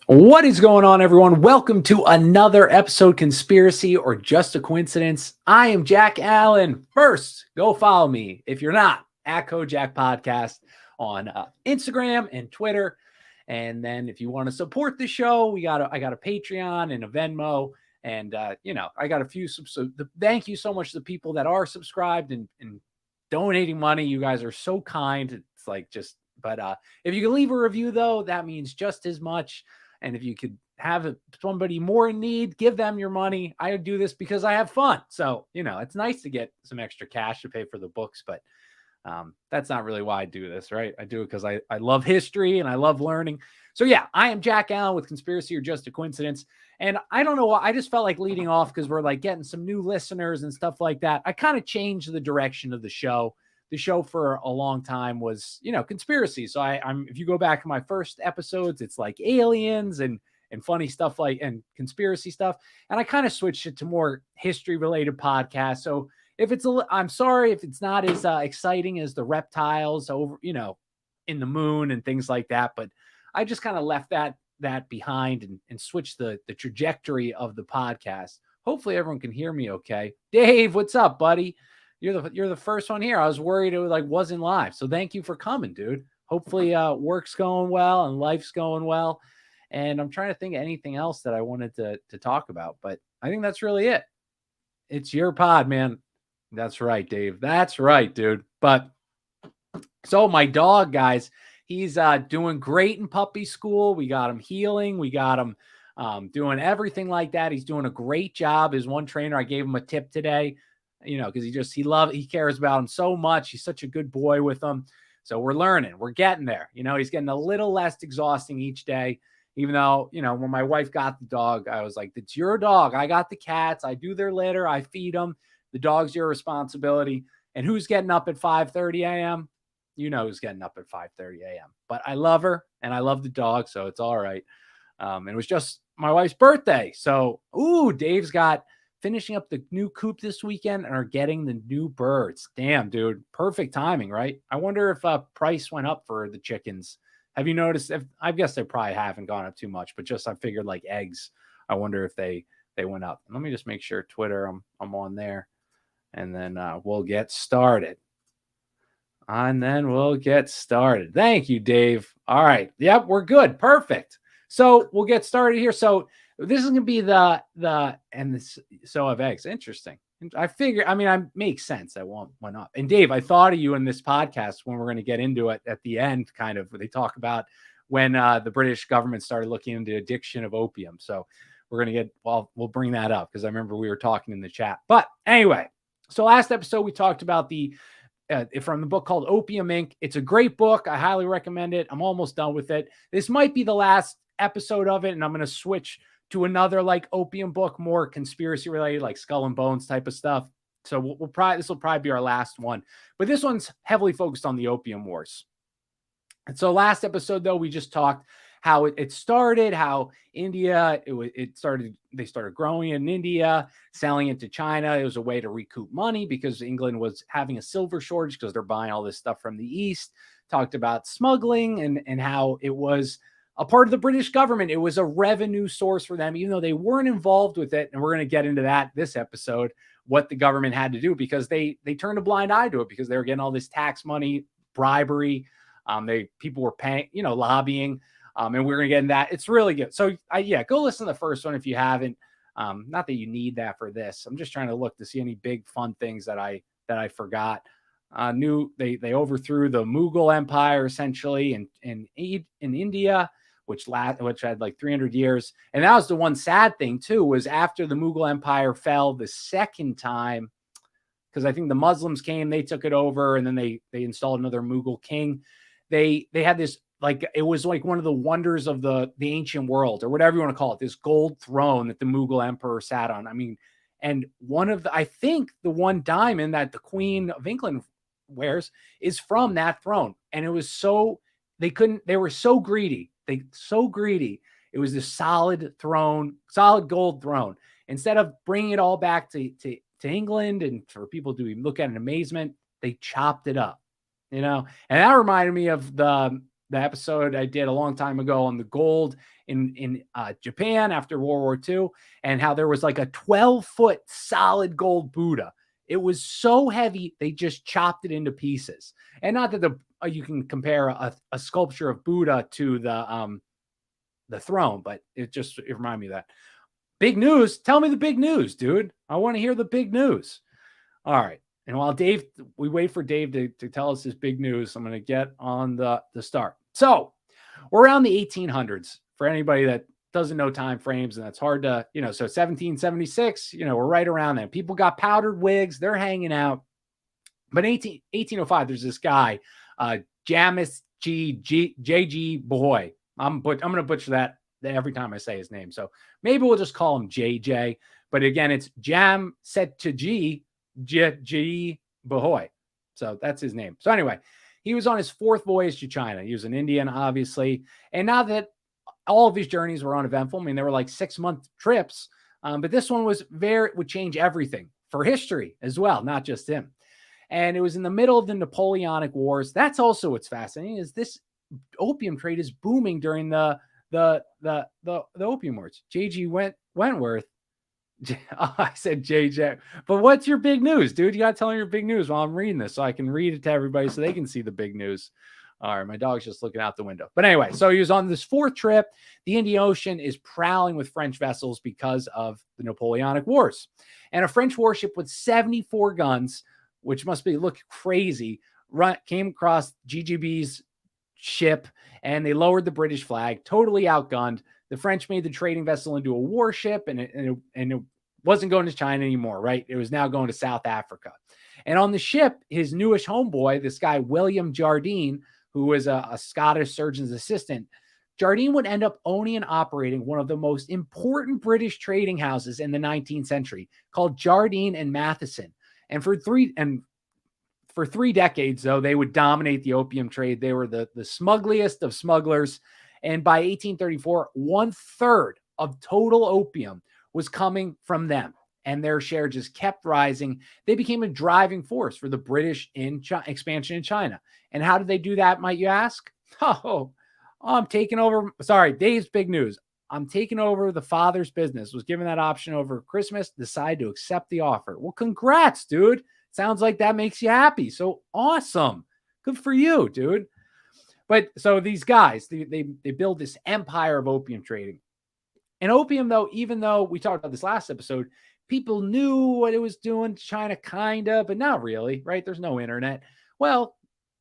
What is going on, everyone? Welcome to another episode, Conspiracy or Just a Coincidence. I am Jack Allen. First, go follow me if you're not at Kojak Podcast on Instagram and Twitter. And then if you want to support the show, I got a Patreon and a Venmo. And I got a few. Thank you so much to the people that are subscribed and donating money. You guys are so kind. It's like but if you can leave a review, though, that means just as much. And if you could have somebody more in need, give them your money. I do this because I have fun. So, it's nice to get some extra cash to pay for the books, but that's not really why I do this, right? I do it because I love history and I love learning. So yeah, I am Jack Allen with Conspiracy or Just a Coincidence. And I don't know why, I just felt like leading off because we're like getting some new listeners and stuff like that. I kind of changed the direction of the show. The show for a long time was, conspiracy. So I'm if you go back to my first episodes, it's like aliens and funny stuff and conspiracy stuff. And I kind of switched it to more history related podcasts. So I'm sorry if it's not as exciting as the reptiles over, in the moon and things like that. But I just kind of left that behind and switched the trajectory of the podcast. Hopefully everyone can hear me okay. Dave, what's up, buddy? You're the first one here. I was worried it wasn't live. So thank you for coming, dude. Hopefully work's going well and life's going well. And I'm trying to think of anything else that I wanted to talk about, but I think that's really it. It's your pod, man. That's right, Dave. That's right, dude. But so my dog, guys, he's doing great in puppy school. We got him healing. We got him doing everything like that. He's doing a great job. His one trainer, I gave him a tip today, because he cares about him so much. He's such a good boy with him. So we're learning. We're getting there. He's getting a little less exhausting each day. Even though, when my wife got the dog, I was like, it's your dog. I got the cats. I do their litter. I feed them. The dog's your responsibility. And who's getting up at 5:30 a.m.? Who's getting up at 5:30 a.m. But I love her and I love the dog, so it's all right. It was just my wife's birthday. So, Dave's got finishing up the new coop this weekend and are getting the new birds. Damn, dude. Perfect timing, right? I wonder if price went up for the chickens. Have you noticed? I guess they probably haven't gone up too much, but just I figured like eggs. I wonder if they went up. Let me just make sure Twitter, I'm on there. And then we'll get started. Thank you, Dave. All right. Yep, we're good. Perfect. So we'll get started here. So this is going to be of eggs. Interesting. I figure, I makes sense that went up. And Dave, I thought of you in this podcast when we're going to get into it at the end, kind of, where they talk about when the British government started looking into addiction of opium. So we're going to we'll bring that up because I remember we were talking in the chat. But anyway, so last episode, we talked about from the book called Opium Inc. It's a great book. I highly recommend it. I'm almost done with it. This might be the last episode of it, and I'm going to switch to another like opium book, more conspiracy related, like Skull and Bones type of stuff. So this will probably be our last one. But this one's heavily focused on the Opium Wars. And so last episode, though, we just talked how it started, how India, they started growing in India, selling it to China. It was a way to recoup money because England was having a silver shortage because they're buying all this stuff from the East. Talked about smuggling and how it was a part of the British government. It was a revenue source for them, even though they weren't involved with it. And we're going to get into that this episode, what the government had to do, because they turned a blind eye to it because they were getting all this tax money, bribery. People were paying, lobbying. And we're going to get into that. It's really good. So go listen to the first one if you haven't. Not that you need that for this. I'm just trying to look to see any big fun things that I forgot. They overthrew the Mughal Empire essentially in India, which had like 300 years. And that was the one sad thing too, was after the Mughal Empire fell the second time, because I think the Muslims came, they took it over, and then they installed another Mughal king. They had this, like, it was like one of the wonders of the ancient world, or whatever you want to call it, this gold throne that the Mughal emperor sat on. And I think the one diamond that the Queen of England wears is from that throne. And it was they were so greedy. It was this solid gold throne. Instead of bringing it all back to England and for people to look at in amazement, they chopped it up, and that reminded me of the episode I did a long time ago on the gold in Japan after World War II, and how there was like a 12-foot solid gold Buddha. It was so heavy, they just chopped it into pieces. And not that you can compare a sculpture of Buddha to the throne, but it reminded me of that. Big news. Tell me the big news, dude. I want to hear the big news. All right. And while we wait for Dave to tell us his big news, I'm going to get on the start. So we're around the 1800s. For anybody that doesn't know time frames, and that's hard to, so 1776, we're right around then. People got powdered wigs. They're hanging out. But 1805, there's this guy, Jamis J.G. Boy. I'm going to butcher that every time I say his name. So maybe we'll just call him JJ. But again, it's Jam Set to G Bahoy. So that's his name. So anyway, he was on his fourth voyage to China. He was an Indian, obviously. And now that all of these journeys were uneventful, I mean, they were like 6-month trips. But this one would change everything for history as well, not just him. And it was in the middle of the Napoleonic Wars. That's also what's fascinating, is this opium trade is booming during the Opium Wars. J.G. Wentworth. Oh, I said JJ. But what's your big news, dude? You got to tell me your big news while I'm reading this so I can read it to everybody so they can see the big news. All right, my dog's just looking out the window. But anyway, so he was on this fourth trip. The Indian Ocean is prowling with French vessels because of the Napoleonic Wars. And a French warship with 74 guns, which must look crazy, came across GGB's ship, and they lowered the British flag, totally outgunned. The French made the trading vessel into a warship, and it wasn't going to China anymore, right? It was now going to South Africa. And on the ship, his newish homeboy, this guy, William Jardine, who was a Scottish surgeon's assistant, Jardine would end up owning and operating one of the most important British trading houses in the 19th century, called Jardine and Matheson. And for three decades, though, they would dominate the opium trade. They were the smuggliest of smugglers. And by 1834, 1/3 of total opium was coming from them. And their share just kept rising. They became a driving force for the British expansion in China. And how did they do that, might you ask? I'm taking over. Sorry, Dave's big news. I'm taking over the father's business. Was given that option over Christmas. Decided to accept the offer. Well, congrats, dude. Sounds like that makes you happy. So awesome. Good for you, dude. But so these guys, they build this empire of opium trading. And opium, though, even though we talked about this last episode, people knew what it was doing to China, kind of, but not really, right? There's no internet. Well,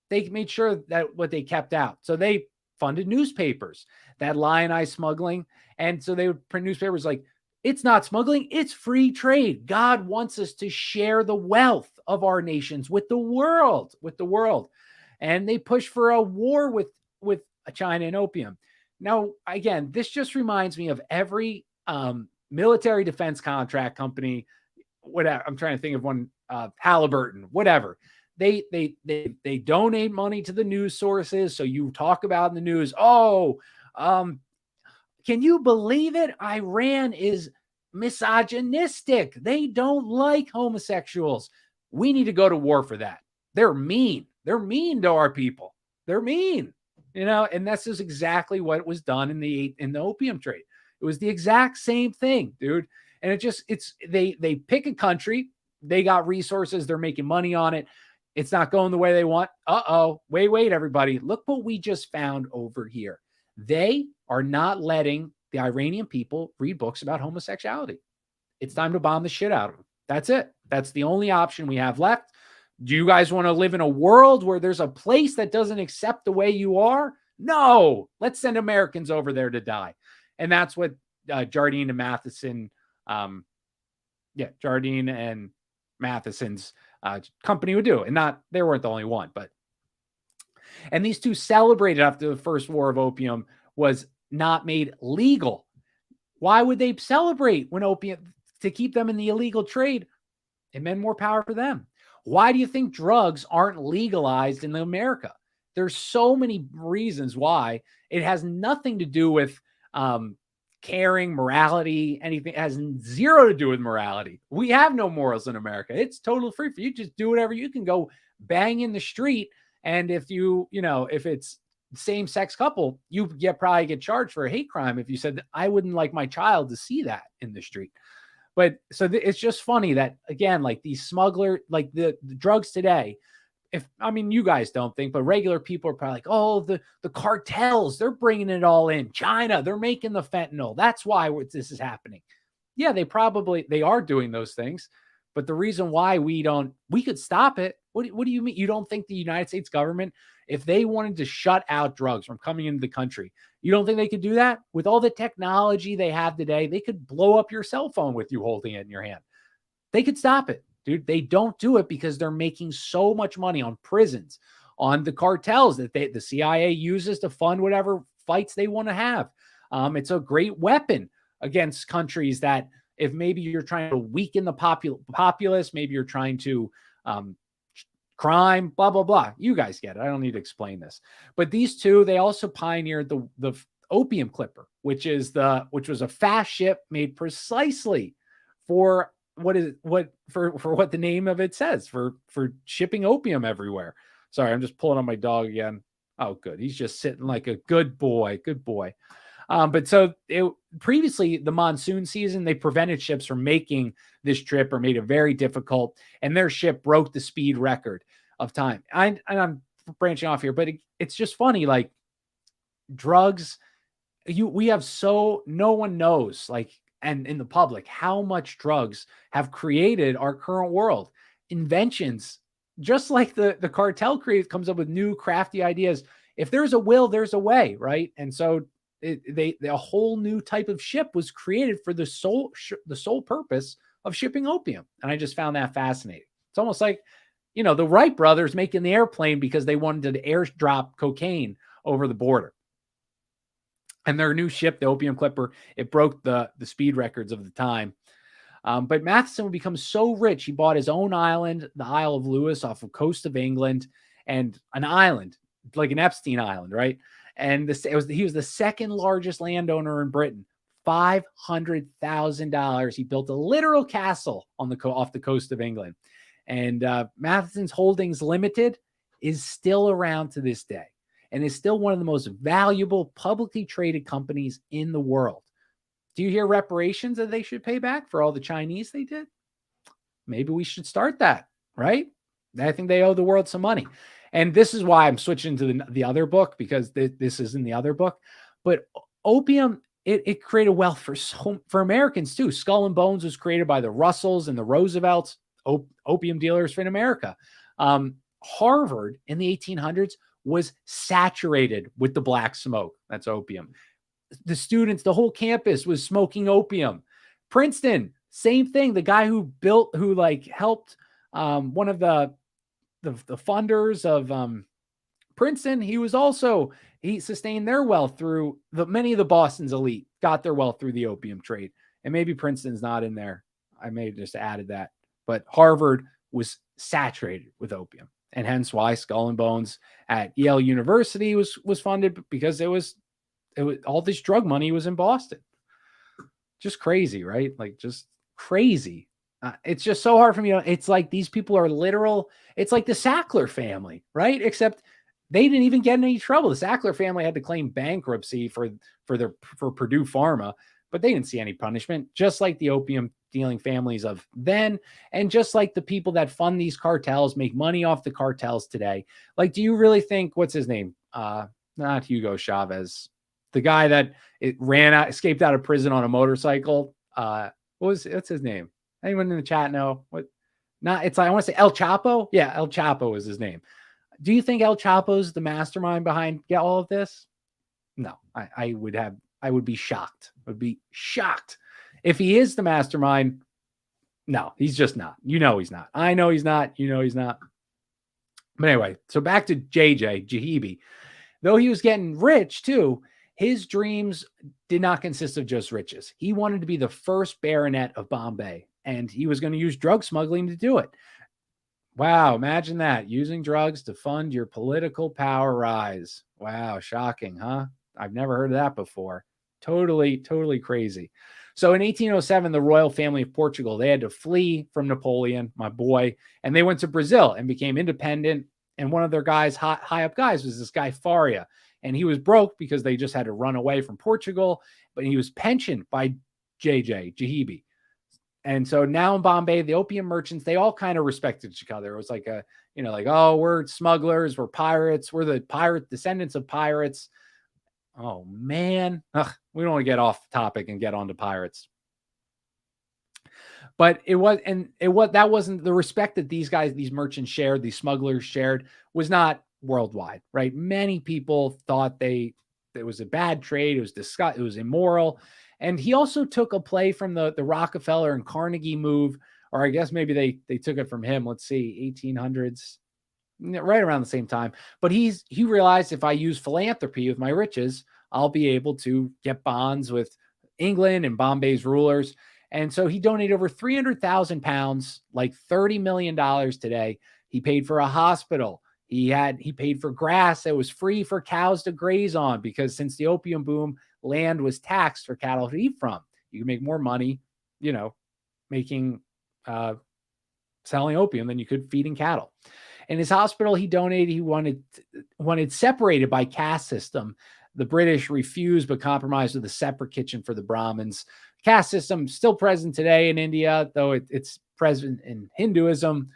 they made sure that what they kept out. So they funded newspapers that lionize smuggling. And so they would print newspapers like, it's not smuggling, it's free trade. God wants us to share the wealth of our nations with the world, And they push for a war with China and opium. Now, again, this just reminds me of every military defense contract company, whatever. I'm trying to think of one, Halliburton, whatever. They donate money to the news sources. So you talk about in the news, can you believe it? Iran is misogynistic. They don't like homosexuals. We need to go to war for that. They're mean. They're mean to our people. They're mean, and this is exactly what was done in the opium trade. It was the exact same thing, dude. And they pick a country, they got resources, they're making money on it. It's not going the way they want. Wait, everybody. Look what we just found over here. They are not letting the Iranian people read books about homosexuality. It's time to bomb the shit out of them. That's it. That's the only option we have left. Do you guys want to live in a world where there's a place that doesn't accept the way you are? No. Let's send Americans over there to die. And that's what Jardine and Matheson, Jardine and Matheson's company would do. And they weren't the only one, and these two celebrated after the first war of opium was not made legal. Why would they celebrate when opium, to keep them in the illegal trade? It meant more power for them. Why do you think drugs aren't legalized in America? There's so many reasons why. It has nothing to do with caring, morality, anything. It has zero to do with morality. We have no morals in America. It's totally free for you. Just do whatever. You can go bang in the street. And if if it's same-sex couple, you probably get charged for a hate crime if you said, I wouldn't like my child to see that in the street. But so it's just funny that, again, like these smuggler, like the drugs today, you guys don't think, but regular people are probably like, oh, the cartels, they're bringing it all in. China, they're making the fentanyl. That's why this is happening. Yeah, they are doing those things. But the reason why we could stop it. What do you mean? You don't think the United States government, if they wanted to shut out drugs from coming into the country, you don't think they could do that? With all the technology they have today, they could blow up your cell phone with you holding it in your hand. They could stop it, dude. They don't do it because they're making so much money on prisons, on the cartels that the CIA uses to fund whatever fights they want to have. It's a great weapon against countries that, if maybe you're trying to weaken the populace, maybe you're trying to crime, blah, blah, blah. You guys get it. I don't need to explain this. But these two, they also pioneered the opium clipper, which was a fast ship made precisely for what the name of it says, for shipping opium everywhere. Sorry, I'm just pulling on my dog again. Oh, good. He's just sitting like a good boy. Good boy. But so previously, the monsoon season, they prevented ships from making this trip or made it very difficult. And their ship broke the speed record of time. And I'm branching off here, but it's just funny. Like drugs, we have no one knows, like, and in the public, how much drugs have created our current world. Inventions, just like the cartel comes up with new crafty ideas. If there's a will, there's a way, right? And so a whole new type of ship was created for the sole purpose of shipping opium. And I just found that fascinating. It's almost like, the Wright brothers making the airplane because they wanted to airdrop cocaine over the border. And their new ship, the Opium Clipper, it broke the speed records of the time. But Matheson would become so rich, he bought his own island, the Isle of Lewis, off the coast of England, and an island, like an Epstein Island, right? And he was the second largest landowner in Britain. $500,000. He built a literal castle off the coast of England. And Matheson's Holdings Limited is still around to this day and is still one of the most valuable publicly traded companies in the world. Do you hear reparations that they should pay back for all the Chinese they did? Maybe we should start that, right? I think they owe the world some money. And this is why I'm switching to the other book, because this is in the other book. But opium, it created wealth for Americans too. Skull and Bones was created by the Russells and the Roosevelts, opium dealers in America. Harvard in the 1800s was saturated with the black smoke. That's opium. The students, the whole campus was smoking opium. Princeton, same thing. The guy who helped one of the funders of Princeton, he sustained their wealth through many of the Boston's elite got their wealth through the opium trade. And maybe Princeton's not in there. I may have just added that. But Harvard was saturated with opium. And hence why Skull and Bones at Yale University was funded, because it was all this drug money was in Boston. Just crazy, right? Like, just crazy. It's just so hard for me. It's like these people are literal. It's like the Sackler family, right? Except they didn't even get in any trouble. The Sackler family had to claim bankruptcy for Purdue Pharma, but they didn't see any punishment, just like the opium dealing families of then. And just like the people that fund these cartels, make money off the cartels today. Like, do you really think, what's his name? Not Hugo Chavez, the guy that escaped out of prison on a motorcycle. What's his name? Anyone in the chat know what? I want to say El Chapo. Yeah, El Chapo is his name. Do you think El Chapo's the mastermind behind all of this? No, I would be shocked. I would be shocked if he is the mastermind. No, he's just not. He's not. I know he's not. He's not. But anyway, so back to JJ Jahibi. Though he was getting rich too, his dreams did not consist of just riches. He wanted to be the first baronet of Bombay, and he was going to use drug smuggling to do it. Wow, imagine that. Using drugs to fund your political power rise. Wow, shocking, huh? I've never heard of that before. Totally, totally crazy. So in 1807, the royal family of Portugal, they had to flee from Napoleon, my boy, and they went to Brazil and became independent. And one of their guys, high up guys, was this guy Faria. And he was broke because they just had to run away from Portugal, but he was pensioned by Jahibi. And so now in Bombay, the opium merchants, they all kind of respected each other. It was like oh, we're smugglers, we're pirates, we're the pirate descendants of pirates. Oh man, we don't want to get off topic and get onto pirates. But that wasn't the respect that these merchants shared, these smugglers shared, was not worldwide, right? Many people thought it was a bad trade, it was immoral. And he also took a play from the Rockefeller and Carnegie move, or I guess maybe they took it from him. Let's see, 1800s, right around the same time. But he realized, if I use philanthropy with my riches, I'll be able to get bonds with England and Bombay's rulers. And so he donated over 300,000 pounds, like $30 million today. He paid for a hospital. He paid for grass that was free for cows to graze on, because since the opium boom, land was taxed for cattle to eat from. You can make more money, making selling opium than you could feeding cattle. In his hospital, he donated. He wanted separated by caste system. The British refused, but compromised with a separate kitchen for the Brahmins. Caste system still present today in India, though it's present in Hinduism.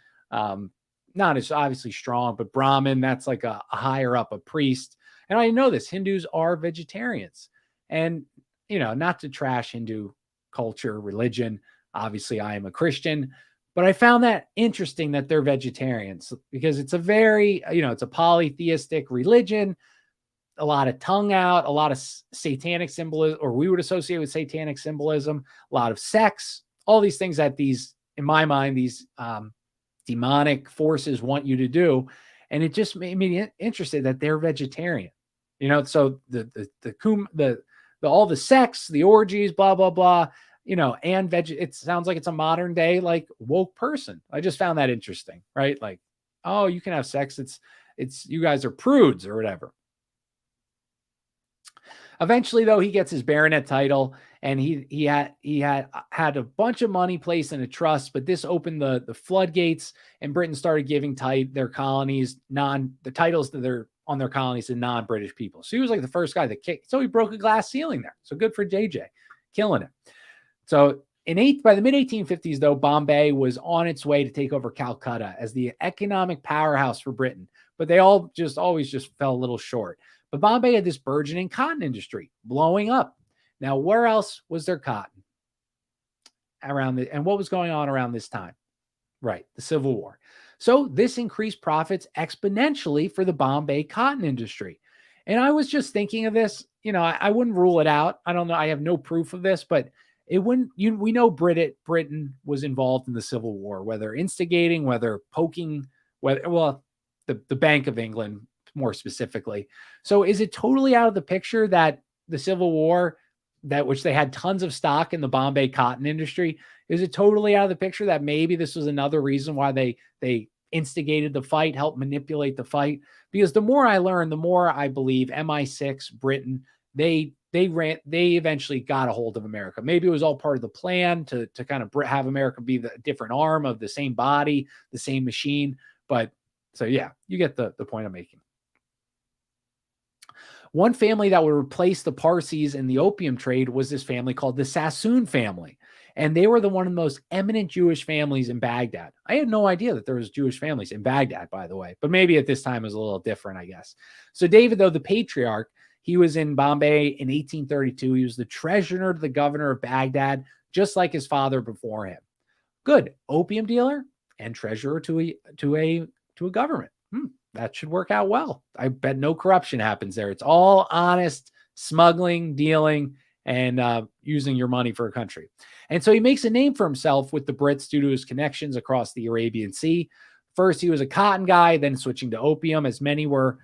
Not as obviously strong, but Brahmin, that's like a higher up, a priest. And I know this, Hindus are vegetarians. And, not to trash Hindu culture, religion. Obviously, I am a Christian, but I found that interesting that they're vegetarians, because it's a very, it's a polytheistic religion, a lot of tongue out, a lot of satanic symbolism, or we would associate with satanic symbolism, a lot of sex, all these things that in my mind, these demonic forces want you to do. And it just made me interested that they're vegetarian, so all the sex, the orgies, blah, blah, blah, and it sounds like it's a modern day, like, woke person. I just found that interesting, right? Like, oh, you can have sex. It's you guys are prudes or whatever. Eventually, though, he gets his baronet title, and he had a bunch of money placed in a trust, but this opened the floodgates, and Britain started giving their colonies the titles that they're on their colonies to non-British people. So he was like the first guy that kicked. So he broke a glass ceiling there. So good for JJ, killing it. So by the mid 1850s, though, Bombay was on its way to take over Calcutta as the economic powerhouse for Britain, but they always just fell a little short. But Bombay had this burgeoning cotton industry blowing up. Now, where else was there cotton and what was going on around this time? Right, the Civil War. So this increased profits exponentially for the Bombay cotton industry. And I was just thinking of this, I wouldn't rule it out. I don't know. I have no proof of this, but it wouldn't, we know Britain was involved in the Civil War, whether instigating, whether poking, the Bank of England more specifically. So is it totally out of the picture that the Civil War, which they had tons of stock in the Bombay cotton industry, is it totally out of the picture that maybe this was another reason why they instigated the fight, helped manipulate the fight? Because the more I learn, the more I believe MI6, Britain, they eventually got a hold of America. Maybe it was all part of the plan to kind of have America be the different arm of the same body, the same machine. But so yeah, you get the point I'm making. One family that would replace the Parsis in the opium trade was this family called the Sassoon family. And they were one of the most eminent Jewish families in Baghdad. I had no idea that there was Jewish families in Baghdad, by the way, but maybe at this time it was a little different, I guess. So David, though, the patriarch, he was in Bombay in 1832. He was the treasurer to the governor of Baghdad, just like his father before him. Good. Opium dealer and treasurer to a government. That should work out well. I bet no corruption happens there. It's all honest smuggling, dealing, and using your money for a country. And so he makes a name for himself with the Brits due to his connections across the Arabian Sea. First, he was a cotton guy, then switching to opium, as many were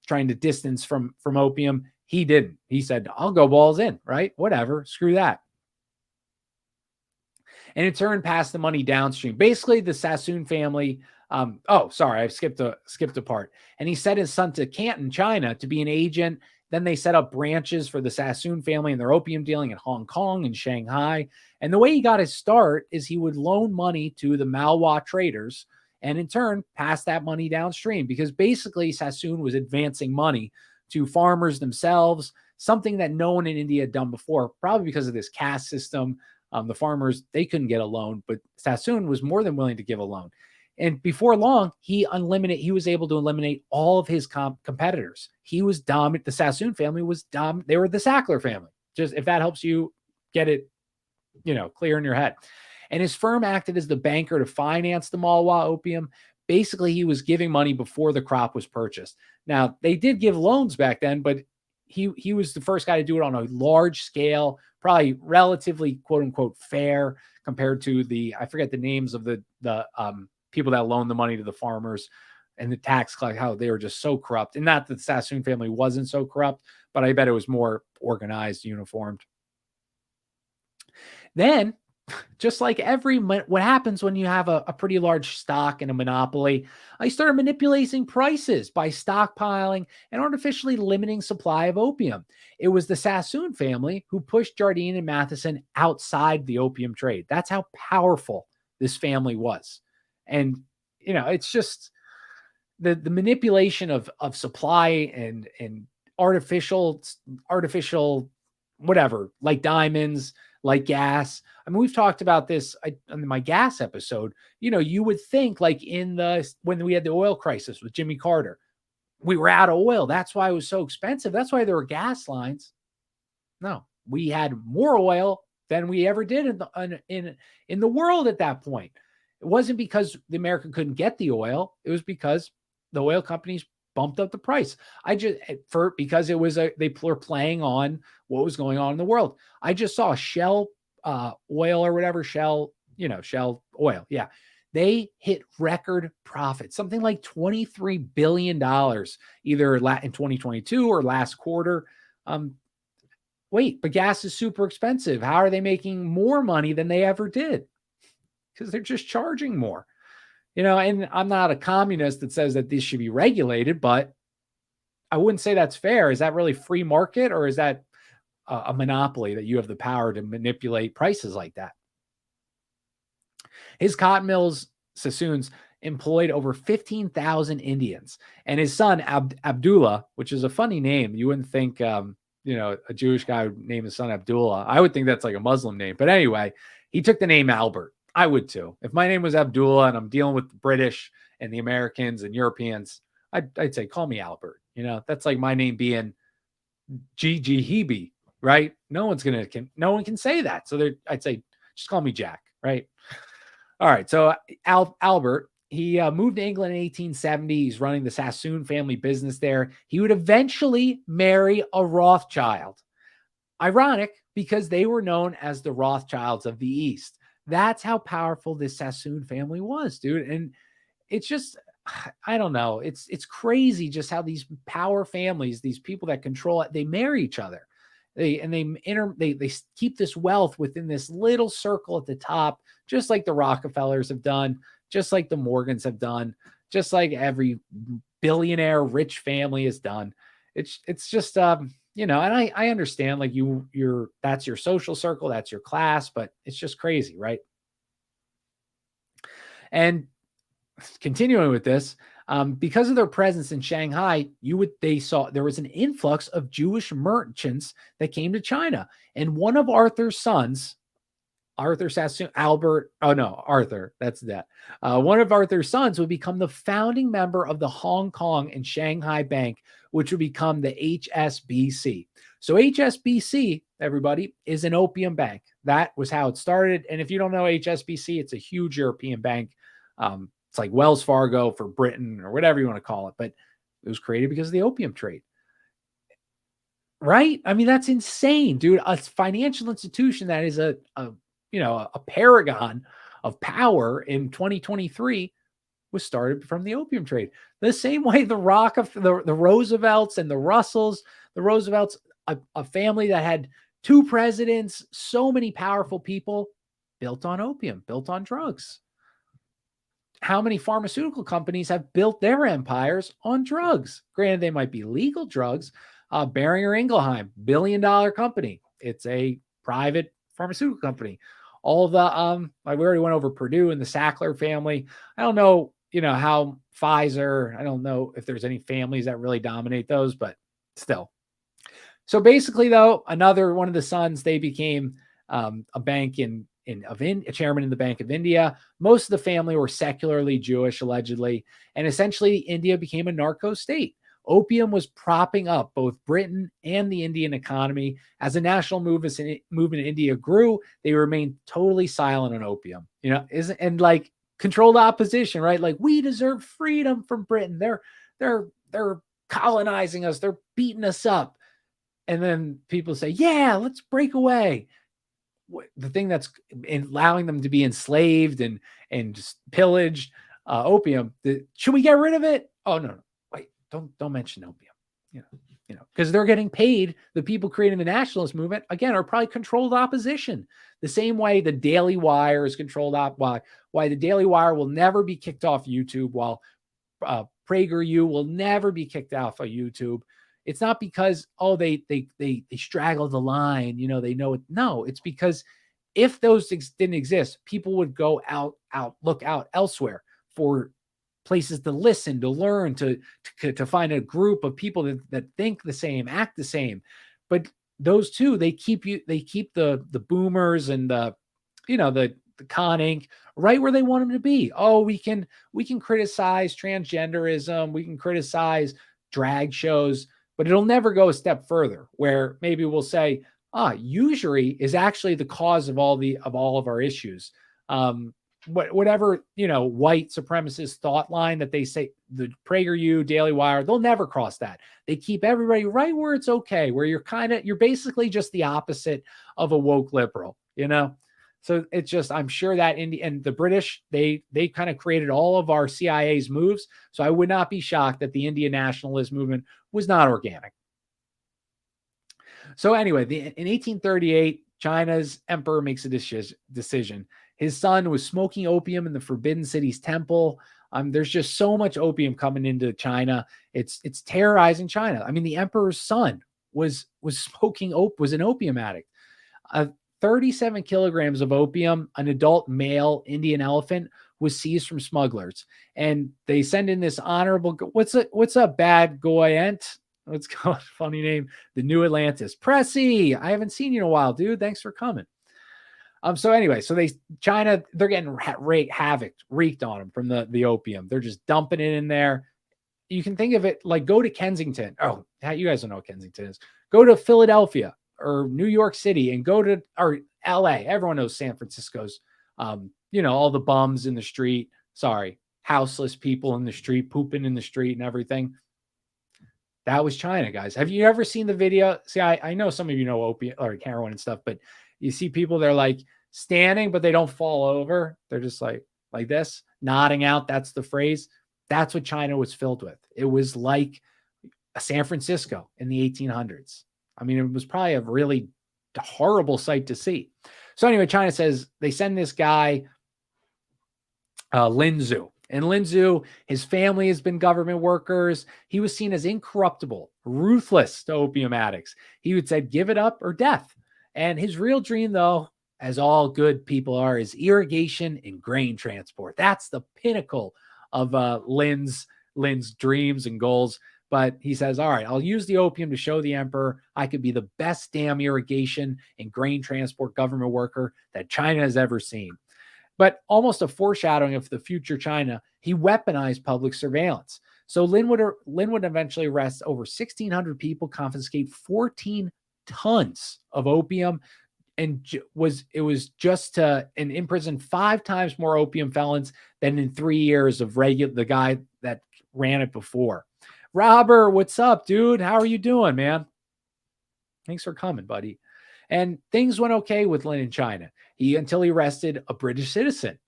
trying to distance from opium. He didn't. He said, I'll go balls in, right? Whatever, screw that. And in turn, passed the money downstream. Basically, the Sassoon family, I skipped a part. And he sent his son to Canton, China, to be an agent. Then they set up branches for the Sassoon family and their opium dealing in Hong Kong and Shanghai. And the way he got his start is he would loan money to the Malwa traders and in turn pass that money downstream, because basically Sassoon was advancing money to farmers themselves, something that no one in India had done before, probably because of this caste system. The farmers, they couldn't get a loan, but Sassoon was more than willing to give a loan. And before long, he was able to eliminate all of his competitors. He was dominant. The Sassoon family was dominant. They were the Sackler family. Just if that helps you get it, clear in your head. And his firm acted as the banker to finance the Malwa opium. Basically, he was giving money before the crop was purchased. Now, they did give loans back then, but he was the first guy to do it on a large scale, probably relatively quote unquote fair compared to I forget the names of the people that loaned the money to the farmers and the tax collector, how they were just so corrupt. And not that the Sassoon family wasn't so corrupt, but I bet it was more organized, uniformed. Then, just like what happens when you have a pretty large stock in a monopoly, I started manipulating prices by stockpiling and artificially limiting supply of opium. It was the Sassoon family who pushed Jardine and Matheson outside the opium trade. That's how powerful this family was. And, it's just the manipulation of supply and artificial, whatever, like diamonds, like gas. I mean, we've talked about this in my gas episode. You would think like when we had the oil crisis with Jimmy Carter, we were out of oil. That's why it was so expensive. That's why there were gas lines. No, we had more oil than we ever did in the world at that point. It wasn't because the America couldn't get the oil. It was because the oil companies bumped up the price. Because it was they were playing on what was going on in the world. I just saw Shell oil or whatever, Shell oil. Yeah. They hit record profits, something like $23 billion, either in 2022 or last quarter. But gas is super expensive. How are they making more money than they ever did? Because they're just charging more. And I'm not a communist that says that this should be regulated, but I wouldn't say that's fair. Is that really free market, or is that a monopoly that you have the power to manipulate prices like that? His cotton mills, Sassoon's, employed over 15,000 Indians, and his son Abdullah, which is a funny name. You wouldn't think, a Jewish guy would name his son Abdullah. I would think that's like a Muslim name, but anyway, he took the name Albert. I would too. If my name was Abdullah and I'm dealing with the British and the Americans and Europeans, I'd say, call me Albert. That's like my name being Gigi Hebe, right? No one can say that. So I'd say, just call me Jack, right? All right. So Albert, he moved to England in 1870. He's running the Sassoon family business there. He would eventually marry a Rothschild. Ironic, because they were known as the Rothschilds of the East. That's how powerful this Sassoon family was, dude. And it's just, I don't know. It's crazy just how these power families, these people that control it, they marry each other. They keep this wealth within this little circle at the top, just like the Rockefellers have done, just like the Morgans have done, just like every billionaire rich family has done. It's just and I understand, like that's your social circle, that's your class, but it's just crazy, right? And continuing with this, because of their presence in Shanghai, they saw there was an influx of Jewish merchants that came to China, and one of Arthur's sons, Arthur Sassoon, Arthur, that's that. One of Arthur's sons would become the founding member of the Hong Kong and Shanghai Bank, which would become the HSBC. So HSBC, everybody, is an opium bank. That was how it started. And if you don't know HSBC, it's a huge European bank. It's like Wells Fargo for Britain or whatever you want to call it, but it was created because of the opium trade. Right? I mean, that's insane, dude. A financial institution that is a paragon of power in 2023 was started from the opium trade. The same way the Roosevelts and the Russells, a family that had two presidents, so many powerful people, built on opium, built on drugs. How many pharmaceutical companies have built their empires on drugs? Granted, they might be legal drugs. Boehringer Ingelheim, $1 billion company. It's a private pharmaceutical company. All the we already went over Purdue and the Sackler family. I don't know, how Pfizer, I don't know if there's any families that really dominate those, but still. So basically, though, another one of the sons, they became a bank a chairman in the Bank of India. Most of the family were secularly Jewish, allegedly, and essentially India became a narco state. Opium was propping up both Britain and the Indian economy. As the national movement in India grew, they remained totally silent on opium. And like controlled opposition, right? Like, we deserve freedom from Britain. They're colonizing us. They're beating us up. And then people say, yeah, let's break away. The thing that's allowing them to be enslaved and just pillaged, opium. Should we get rid of it? Oh, no. Wait, don't mention opium. Because they're getting paid. The people creating the nationalist movement, again, are probably controlled opposition. The same way the Daily Wire is controlled why the Daily Wire will never be kicked off YouTube, while PragerU will never be kicked off of YouTube. It's not because, they straddle the line, they know it. No, it's because if those things didn't exist, people would go look out elsewhere for places to listen, to learn, to find a group of people that think the same, act the same. But those two, they keep the boomers and the con Inc. right where they want them to be. Oh, we can criticize transgenderism, we can criticize drag shows, but it'll never go a step further, where maybe we'll say, usury is actually the cause of all of our issues. Whatever, white supremacist thought line that they say, the PragerU, Daily Wire, they'll never cross that. They keep everybody right where it's okay, where you're basically just the opposite of a woke liberal, So it's just, I'm sure that and the British, they kind of created all of our CIA's moves. So I would not be shocked that the Indian nationalist movement was not organic. So anyway, in 1838, China's emperor makes a decision. His son was smoking opium in the Forbidden City's temple. There's just so much opium coming into China. It's terrorizing China. I mean, the emperor's son was an opium addict. 37 kilograms of opium, an adult male Indian elephant, was seized from smugglers. And they send in this honorable, what's a bad Goyent? Let's call it, funny name, the New Atlantis. Pressy, I haven't seen you in a while, dude. Thanks for coming. So anyway, they're getting havoc wreaked on them from the opium. They're just dumping it in there. You can think of it like, go to Kensington. Oh, you guys don't know what Kensington is. Go to Philadelphia or New York City and or LA. Everyone knows San Francisco's, all the bums in the street. Houseless people in the street, pooping in the street and everything. That was China, guys. Have you ever seen the video? See, I know some of you know opium or heroin and stuff, but you see people, they're like standing, but they don't fall over. They're just like this, nodding out. That's the phrase. That's what China was filled with. It was like a San Francisco in the 1800s. I mean, it was probably a really horrible sight to see. So anyway, China says they send this guy, Lin Zhu. And Lin Zhu, his family has been government workers. He was seen as incorruptible, ruthless to opium addicts. He would say, give it up or death. And his real dream, though, as all good people are, is irrigation and grain transport. That's the pinnacle of Lin's dreams and goals. But he says, all right, I'll use the opium to show the emperor I could be the best damn irrigation and grain transport government worker that China has ever seen. But almost a foreshadowing of the future China, he weaponized public surveillance. So Lin would eventually arrest over 1,600 people, confiscate 14 tons of opium, and imprison 5 times more opium felons than in 3 years of the guy that ran it before. Robert, what's up, dude? How are you doing, man? Thanks for coming, buddy. And things went okay with Lin in China until he arrested a British citizen.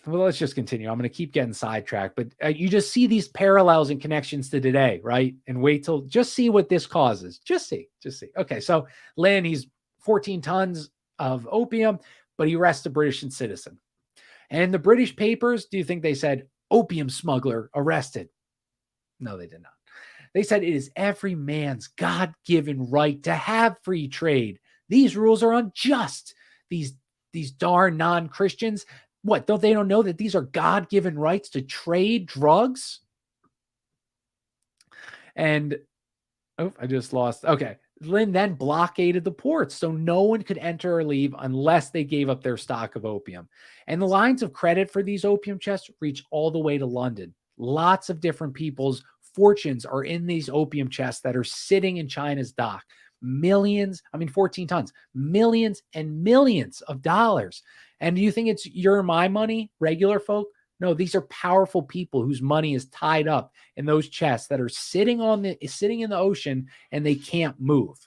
Well, let's just continue. I'm going to keep getting sidetracked, but you just see these parallels and connections to today, right? And wait till just see what this causes. Just see. Okay, so Lin, he's 14 tons of opium, but he arrests a British citizen. And the British papers, do you think they said opium smuggler arrested? No, they did not. They said it is every man's God-given right to have free trade. These rules are unjust. These darn non-Christians, what, they don't know that these are God-given rights to trade drugs? And I just lost. Okay. Lin then blockaded the ports so no one could enter or leave unless they gave up their stock of opium. And the lines of credit for these opium chests reach all the way to London. Lots of different people's fortunes are in these opium chests that are sitting in China's dock. 14 tons, millions and millions of dollars. And do you think it's your and my money, regular folk? No, these are powerful people whose money is tied up in those chests that are sitting in the ocean and they can't move.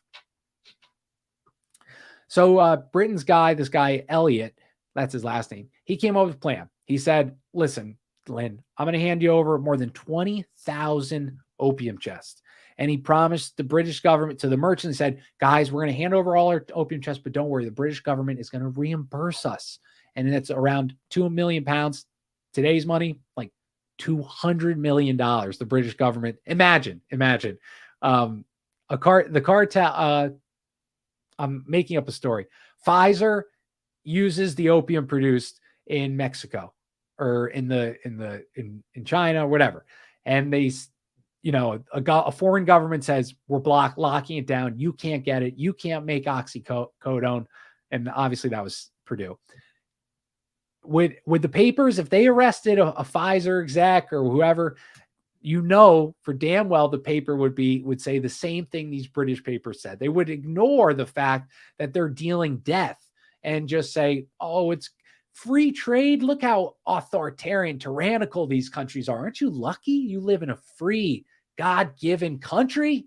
So Britain's guy, this guy Elliot, that's his last name, he came up with a plan. He said, listen, Lynn, I'm going to hand you over more than 20,000 opium chests. And he promised the British government to the merchants, said, guys, we're going to hand over all our opium chests, but don't worry, the British government is going to reimburse us. And that's around 2 million pounds. Today's money, like $200 million. The British government, imagine. The cartel. I'm making up a story. Pfizer uses the opium produced in Mexico or in China, whatever, and they, a foreign government says we're locking it down. You can't get it. You can't make oxycodone, and obviously that was Purdue. With the papers, if they arrested a Pfizer exec or whoever, for damn well the paper would say the same thing these British papers said. They would ignore the fact that they're dealing death and just say, oh, it's free trade. Look how authoritarian, tyrannical these countries are. Aren't you lucky you live in a free, God-given country?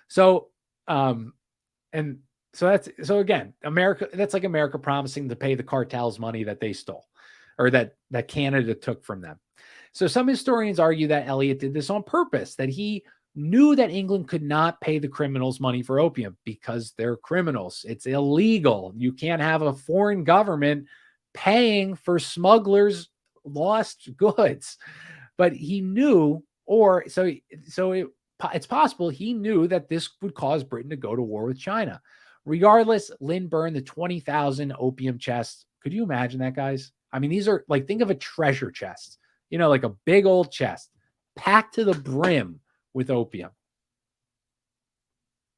So again, that's like America promising to pay the cartels money that they stole or that Canada took from them. So some historians argue that Elliot did this on purpose, that he knew that England could not pay the criminals money for opium because they're criminals. It's illegal. You can't have a foreign government paying for smugglers' lost goods. But he knew, it's possible he knew that this would cause Britain to go to war with China. Regardless, Lin burned the 20,000 opium chests. Could you imagine that, guys? I mean, these are like, think of a treasure chest, like a big old chest packed to the brim with opium.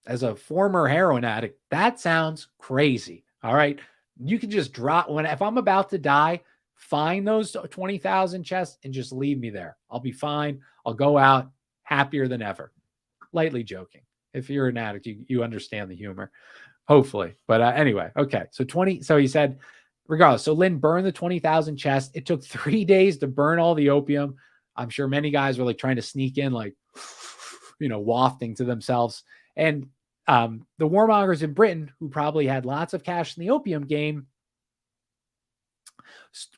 As a former heroin addict, that sounds crazy. All right. You can just if I'm about to die, find those 20,000 chests and just leave me there. I'll be fine. I'll go out happier than ever. Lightly joking. If you're an addict, you understand the humor. Hopefully. But anyway, okay. So he said, regardless, so Lin burned the 20,000 chests. It took 3 days to burn all the opium. I'm sure many guys were like trying to sneak in, like, wafting to themselves. And the warmongers in Britain, who probably had lots of cash in the opium game,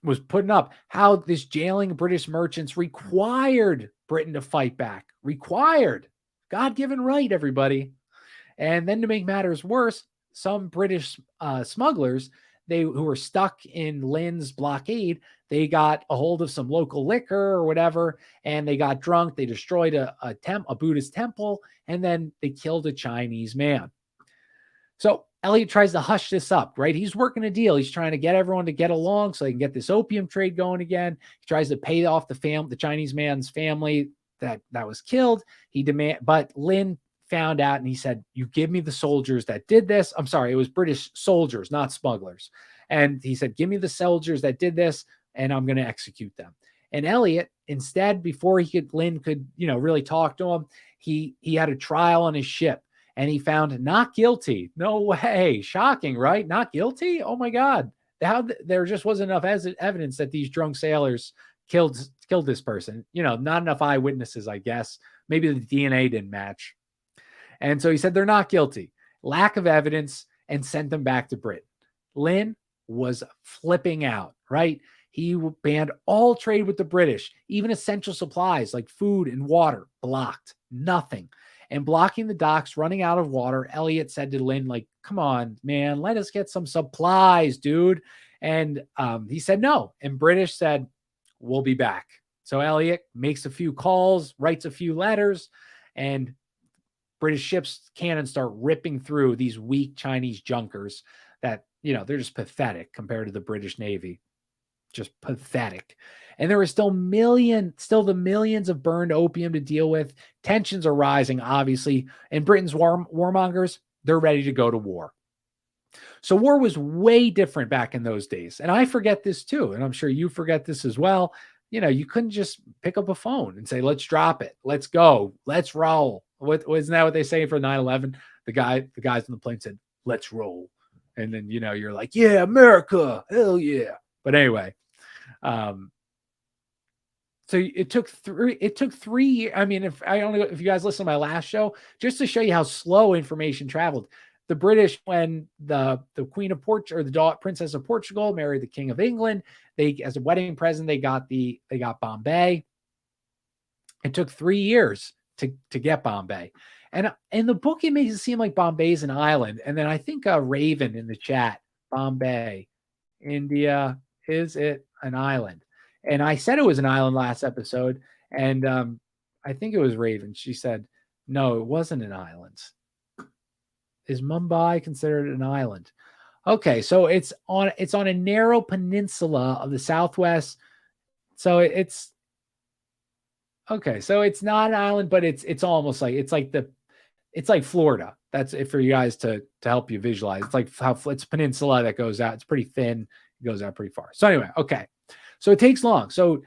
was putting up how this jailing British merchants required Britain to fight back. Required. God-given right, everybody. And then to make matters worse, some British smugglers, who were stuck in Lin's blockade, they got a hold of some local liquor or whatever, and they got drunk. They destroyed a Buddhist temple, and then they killed a Chinese man. So Elliot tries to hush this up, right? He's working a deal. He's trying to get everyone to get along so they can get this opium trade going again. He tries to pay off the Chinese man's family that was killed. But Lin found out and he said, you give me the soldiers that did this. I'm sorry, it was British soldiers, not smugglers. And he said, give me the soldiers that did this and I'm going to execute them. And Elliot, instead, before Lin could, really talk to him, he had a trial on his ship and he found not guilty. No way. Shocking, right? Not guilty? Oh my God. There just wasn't enough evidence that these drunk sailors killed this person. Not enough eyewitnesses, I guess. Maybe the DNA didn't match. And so he said they're not guilty. Lack of evidence, and sent them back to Britain. Lin was flipping out, right? He banned all trade with the British, even essential supplies like food and water, blocked. Nothing. And blocking the docks, running out of water, Elliot said to Lin, like, come on, man, let us get some supplies, dude. And he said no. And British said, we'll be back. So Elliot makes a few calls, writes a few letters, and British ships' cannons start ripping through these weak Chinese junkers that, they're just pathetic compared to the British Navy. just pathetic. And there were still the millions of burned opium to deal with. Tensions are rising, obviously. And Britain's warmongers, they're ready to go to war. So war was way different back in those days. And I forget this too. And I'm sure you forget this as well. You couldn't just pick up a phone and say, let's drop it. Let's go. Let's roll. Isn't that what they say for 9/11? The guys on the plane said, let's roll. And then, you're like, yeah, America. Hell yeah. But anyway, so it took 3 years. I mean, if you guys listen to my last show, just to show you how slow information traveled, the British, when the Queen of Portugal or the Princess of Portugal married the King of England, they, as a wedding present, they got Bombay. It took 3 years to get Bombay. And in the book, it makes it seem like Bombay's an island. And then I think Raven in the chat, Bombay, India, is it an island? And I said it was an island last episode. And I think it was Raven. She said, no, it wasn't an island. Is Mumbai considered an island? Okay, so it's on a narrow peninsula of the southwest. So it's okay. So it's not an island, but it's almost like it's like Florida. That's it for you guys to help you visualize. It's like how it's a peninsula that goes out. It's pretty thin. It goes out pretty far. So anyway, okay. So it takes long. So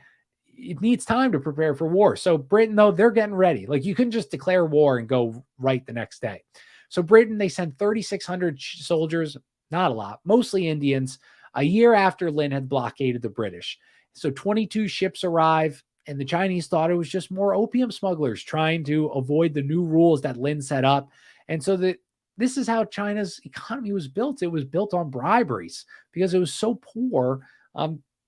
it needs time to prepare for war. So Britain, though, they're getting ready. Like you couldn't just declare war and go right the next day. So Britain, they sent 3,600 soldiers, not a lot, mostly Indians, a year after Lin had blockaded the British. So 22 ships arrive, and the Chinese thought it was just more opium smugglers trying to avoid the new rules that Lin set up. And so this is how China's economy was built. It was built on briberies because it was so poor.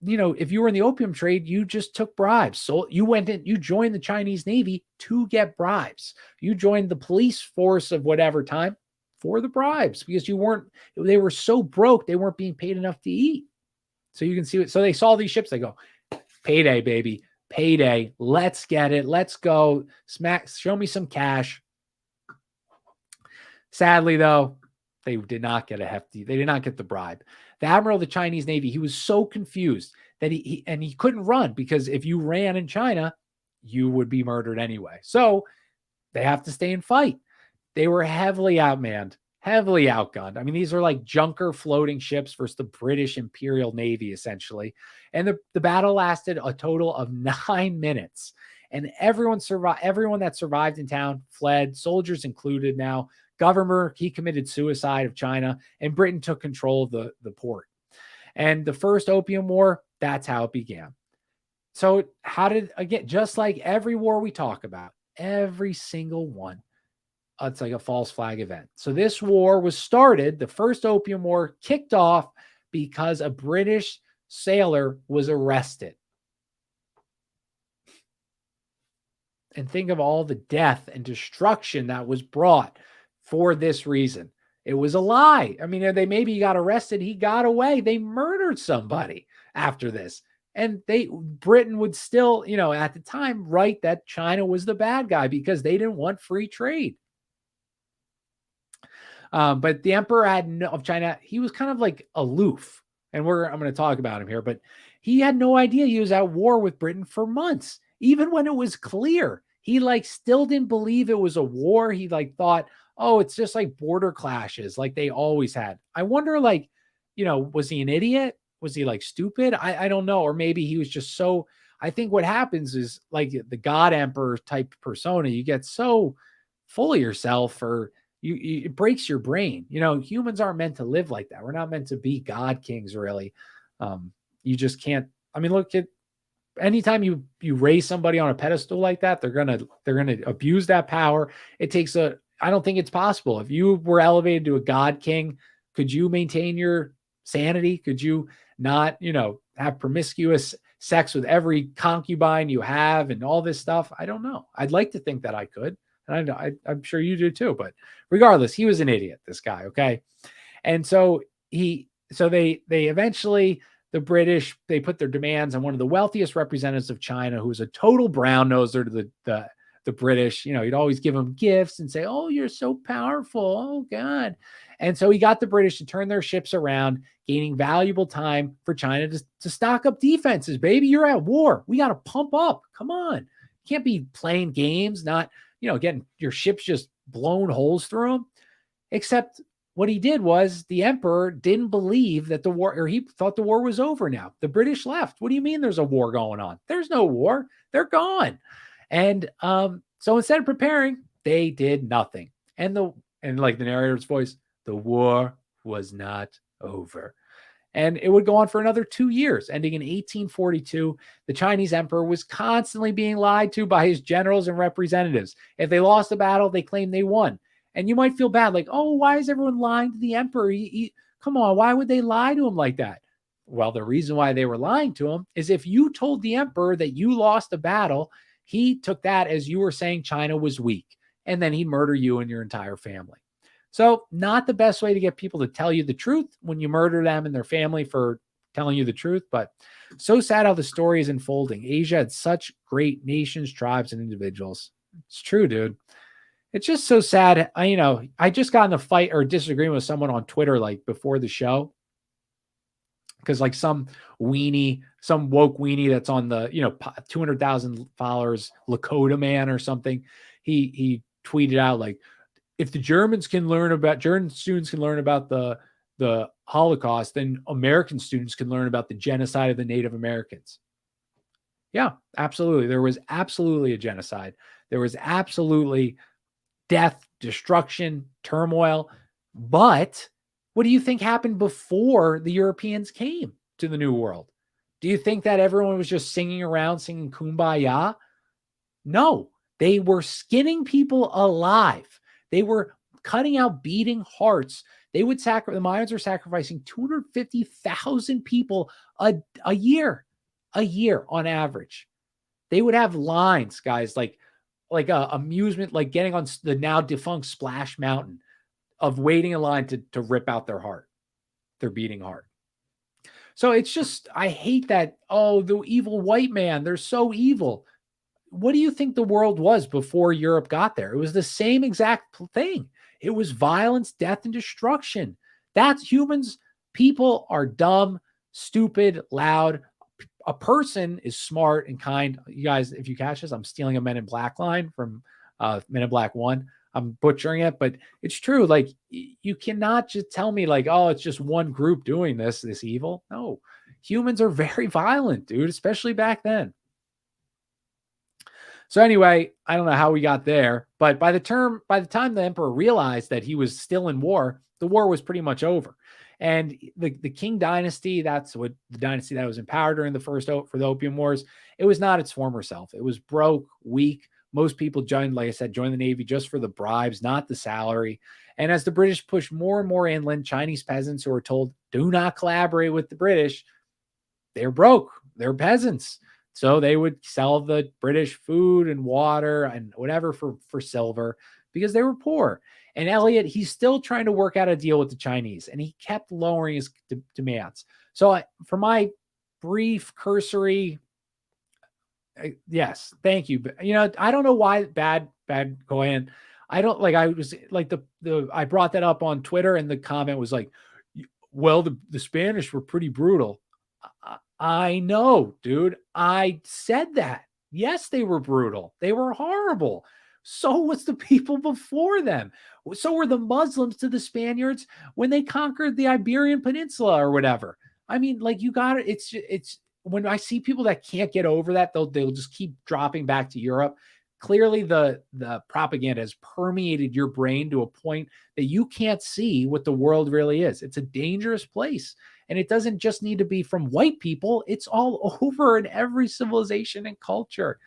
If you were in the opium trade, you just took bribes. So you went in, you joined the Chinese Navy to get bribes. You joined the police force of whatever time for the bribes because they were so broke, they weren't being paid enough to eat. So you can see it. So they saw these ships, they go, payday, baby, payday. Let's get it. Let's go. Show me some cash. Sadly, though, they did not get the bribe. The admiral of the Chinese Navy, he was so confused that he couldn't run because if you ran in China, you would be murdered anyway. So they have to stay and fight. They were heavily outmanned, heavily outgunned. I mean, these are like junker floating ships versus the British Imperial Navy, essentially. And the battle lasted a total of 9 minutes. And everyone that survived in town fled, soldiers included now. Governor, he committed suicide of China, and Britain took control of the port. And the first Opium War, that's how it began. So just like every war we talk about, every single one, it's like a false flag event. So this war was started, the first Opium War kicked off because a British sailor was arrested. And think of all the death and destruction that was brought for this reason. It was a lie. I mean, maybe got arrested. He got away. They murdered somebody after this. And Britain would still, at the time, write that China was the bad guy because they didn't want free trade. But the emperor of China, he was kind of like aloof. And I'm going to talk about him here, but he had no idea he was at war with Britain for months. Even when it was clear, he still didn't believe it was a war. He thought, oh, it's just like border clashes like they always had. I wonder, was he an idiot? Was he stupid? I don't know. Or maybe he was just so, I think what happens is like the God Emperor type persona, you get so full of yourself or it breaks your brain. Humans aren't meant to live like that. We're not meant to be God kings, really. You just can't. I mean, look at anytime you raise somebody on a pedestal like that, they're gonna abuse that power. I don't think it's possible. If you were elevated to a God king, could you maintain your sanity? Could you not, have promiscuous sex with every concubine you have and all this stuff? I don't know. I'd like to think that I could. And I'm sure you do too. But regardless, he was an idiot, this guy. Okay. And so they eventually, the British, they put their demands on one of the wealthiest representatives of China, who was a total brown noser to the the British. He'd always give them gifts and say, "Oh, you're so powerful. Oh God." And so he got the British to turn their ships around, gaining valuable time for China to stock up defenses. Baby, you're at war. We got to pump up. Come on. You can't be playing games, not, getting your ships just blown holes through them. Except what he did was the emperor didn't believe that the war, or he thought the war was over now. The British left. What do you mean there's a war going on? There's no war. They're gone. And so instead of preparing, they did nothing. And like the narrator's voice, the war was not over. And it would go on for another 2 years, ending in 1842. The Chinese emperor was constantly being lied to by his generals and representatives. If they lost the battle, they claimed they won. And you might feel bad, like, oh, why is everyone lying to the emperor? Come on, why would they lie to him like that? Well, the reason why they were lying to him is if you told the emperor that you lost a battle, he took that as you were saying China was weak, and then he'd murder you and your entire family. So not the best way to get people to tell you the truth when you murder them and their family for telling you the truth, but so sad how the story is unfolding. Asia had such great nations, tribes, and individuals. It's true, dude. It's just so sad. I just got in a fight or disagreement with someone on Twitter, like before the show, because like some woke weenie that's on the, 200,000 followers, Lakota man or something. He tweeted out like, if the German students can learn about the Holocaust, then American students can learn about the genocide of the Native Americans. Yeah, absolutely. There was absolutely a genocide. There was absolutely death, destruction, turmoil. But what do you think happened before the Europeans came to the New World? Do you think that everyone was just singing around, singing Kumbaya? No, they were skinning people alive. They were cutting out beating hearts. The Mayans were sacrificing 250,000 people a year on average. They would have lines, guys, like a amusement, like getting on the now defunct Splash Mountain, of waiting in line to rip out their beating heart. So it's just, I hate that. Oh, the evil white man, they're so evil. What do you think the world was before Europe got there? It was the same exact thing. It was violence, death, and destruction. That's humans. People are dumb, stupid, loud. A person is smart and kind. You guys, if you catch this, I'm stealing a Men in Black line from Men in Black 1. I'm butchering it, but it's true. Like, you cannot just tell me like, oh, it's just one group doing this evil. No, humans are very violent, dude, especially back then. So anyway, I don't know how we got there, but by the time the emperor realized that he was still in war, the war was pretty much over. And the Qing dynasty, that's what the dynasty that was in power during for the Opium Wars, it was not its former self. It was broke, weak. Most people joined the Navy just for the bribes, not the salary. And as the British pushed more and more inland, Chinese peasants who were told, do not collaborate with the British, they're broke. They're peasants. So they would sell the British food and water and whatever for silver because they were poor. And Elliot, he's still trying to work out a deal with the Chinese, and he kept lowering his demands. So for my brief, cursory, yes, thank you. But, I don't know why bad go in. I don't like, I was like I brought that up on Twitter, and the comment was like, well, the Spanish were pretty brutal. I know, dude. I said that. Yes, they were brutal. They were horrible. So was the people before them. So were the Muslims to the Spaniards when they conquered the Iberian Peninsula or whatever. I mean, like, you got it. It's when I see people that can't get over that, they'll just keep dropping back to Europe. Clearly, the propaganda has permeated your brain to a point that you can't see what the world really is. It's a dangerous place. And it doesn't just need to be from white people. It's all over in every civilization and culture.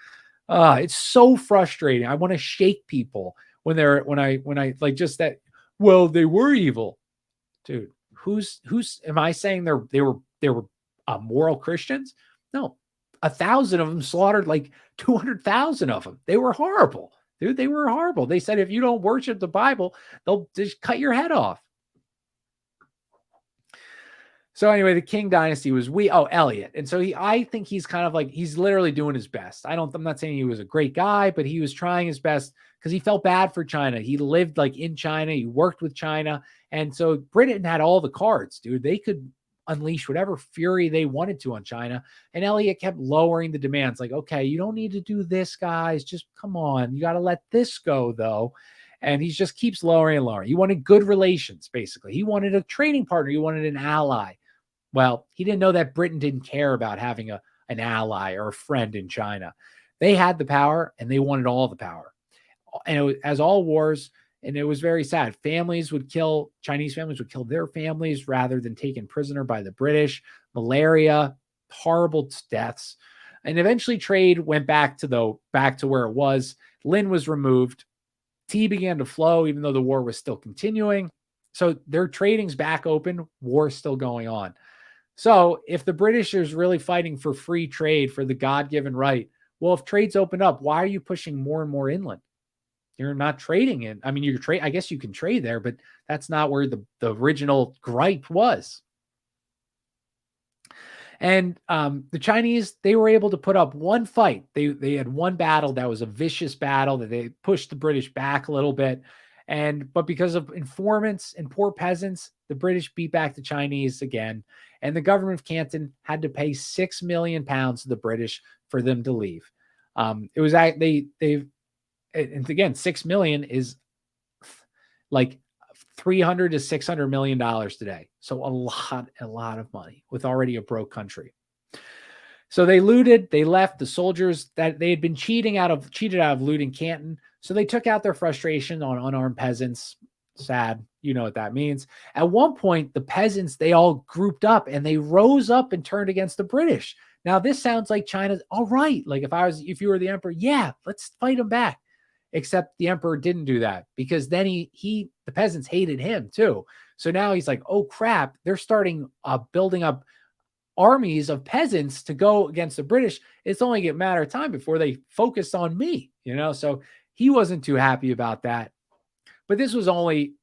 It's so frustrating. I want to shake people when I like just that. Well, they were evil, dude. Who's am I saying they were moral Christians? No, 1,000 of them slaughtered like 200,000 of them. They were horrible, dude. They were horrible. They said if you don't worship the Bible, they'll just cut your head off. So anyway, the King dynasty was Elliot. And so I think he's kind of like, he's literally doing his best. I'm not saying he was a great guy, but he was trying his best because he felt bad for China. He lived like in China. He worked with China. And so Britain had all the cards, dude. They could unleash whatever fury they wanted to on China. And Elliot kept lowering the demands. Like, okay, you don't need to do this, guys. Just come on. You got to let this go, though. And he just keeps lowering and lowering. He wanted good relations, basically. He wanted a trading partner. He wanted an ally. Well, he didn't know that Britain didn't care about having an ally or a friend in China. They had the power and they wanted all the power. And it was, as all wars, and it was very sad. Chinese families would kill their families rather than taken prisoner by the British. Malaria, horrible deaths. And eventually trade went back to where it was. Lin was removed. Tea began to flow, even though the war was still continuing. So their trading's back open. War's still going on. So if the British is really fighting for free trade, for the God-given right, well, if trade's open up, why are you pushing more and more inland? You're not trading in. I mean, I guess you can trade there, but that's not where the original gripe was. And the Chinese, they were able to put up one fight. They had one battle that was a vicious battle that they pushed the British back a little bit. But because of informants and poor peasants, the British beat back the Chinese again. And the government of Canton had to pay £6 million to the British for them to leave. It was and again, 6 million is like $300 to $600 million today. So a lot of money with already a broke country. So they looted, they left the soldiers that they had been cheated out of looting Canton. So they took out their frustration on unarmed peasants. Sad. You know what that means. At one point, the peasants, they all grouped up and they rose up and turned against the British. Now, this sounds like China's all right. Like if you were the emperor, yeah, let's fight them back. Except the emperor didn't do that because then the peasants hated him too. So now he's like, oh crap, they're starting building up armies of peasants to go against the British. It's only a matter of time before they focus on me, So he wasn't too happy about that. But this was only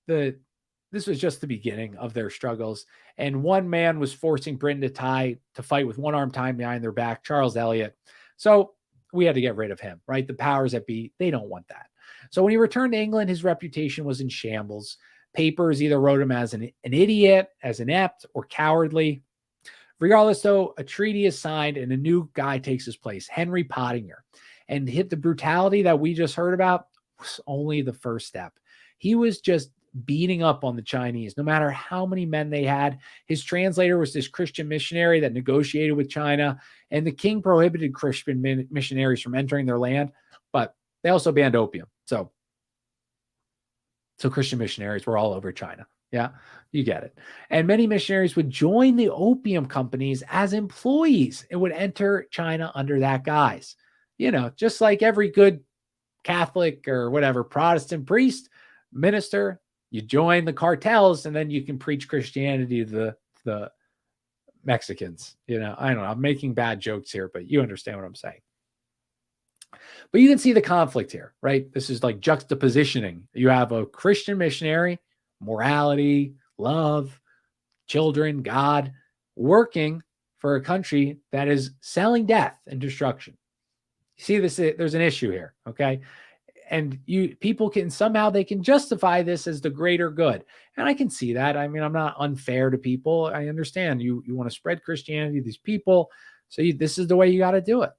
this was just the beginning of their struggles. And one man was forcing Britain to fight with one arm tied behind their back, Charles Elliot. So we had to get rid of him, right? The powers that be, they don't want that. So when he returned to England, his reputation was in shambles. Papers either wrote him as an idiot, as inept, or cowardly. Regardless, though, a treaty is signed and a new guy takes his place, Henry Pottinger. And the brutality that we just heard about was only the first step. He was just beating up on the Chinese, no matter how many men they had. His translator was this Christian missionary that negotiated with China, and the king prohibited Christian missionaries from entering their land, but they also banned opium. So Christian missionaries were all over China. Yeah, you get it. And many missionaries would join the opium companies as employees and would enter China under that guise. Just like every good Catholic or whatever Protestant priest, minister, you join the cartels and then you can preach Christianity to the Mexicans. I don't know. I'm making bad jokes here, but you understand what I'm saying. But you can see the conflict here, right? This is like juxtapositioning. You have a Christian missionary, morality, love, children, God, working for a country that is selling death and destruction. You see this, there's an issue here, okay? And people can justify this as the greater good. And I can see that. I mean, I'm not unfair to people. I understand you want to spread Christianity to these people. So this is the way you got to do it,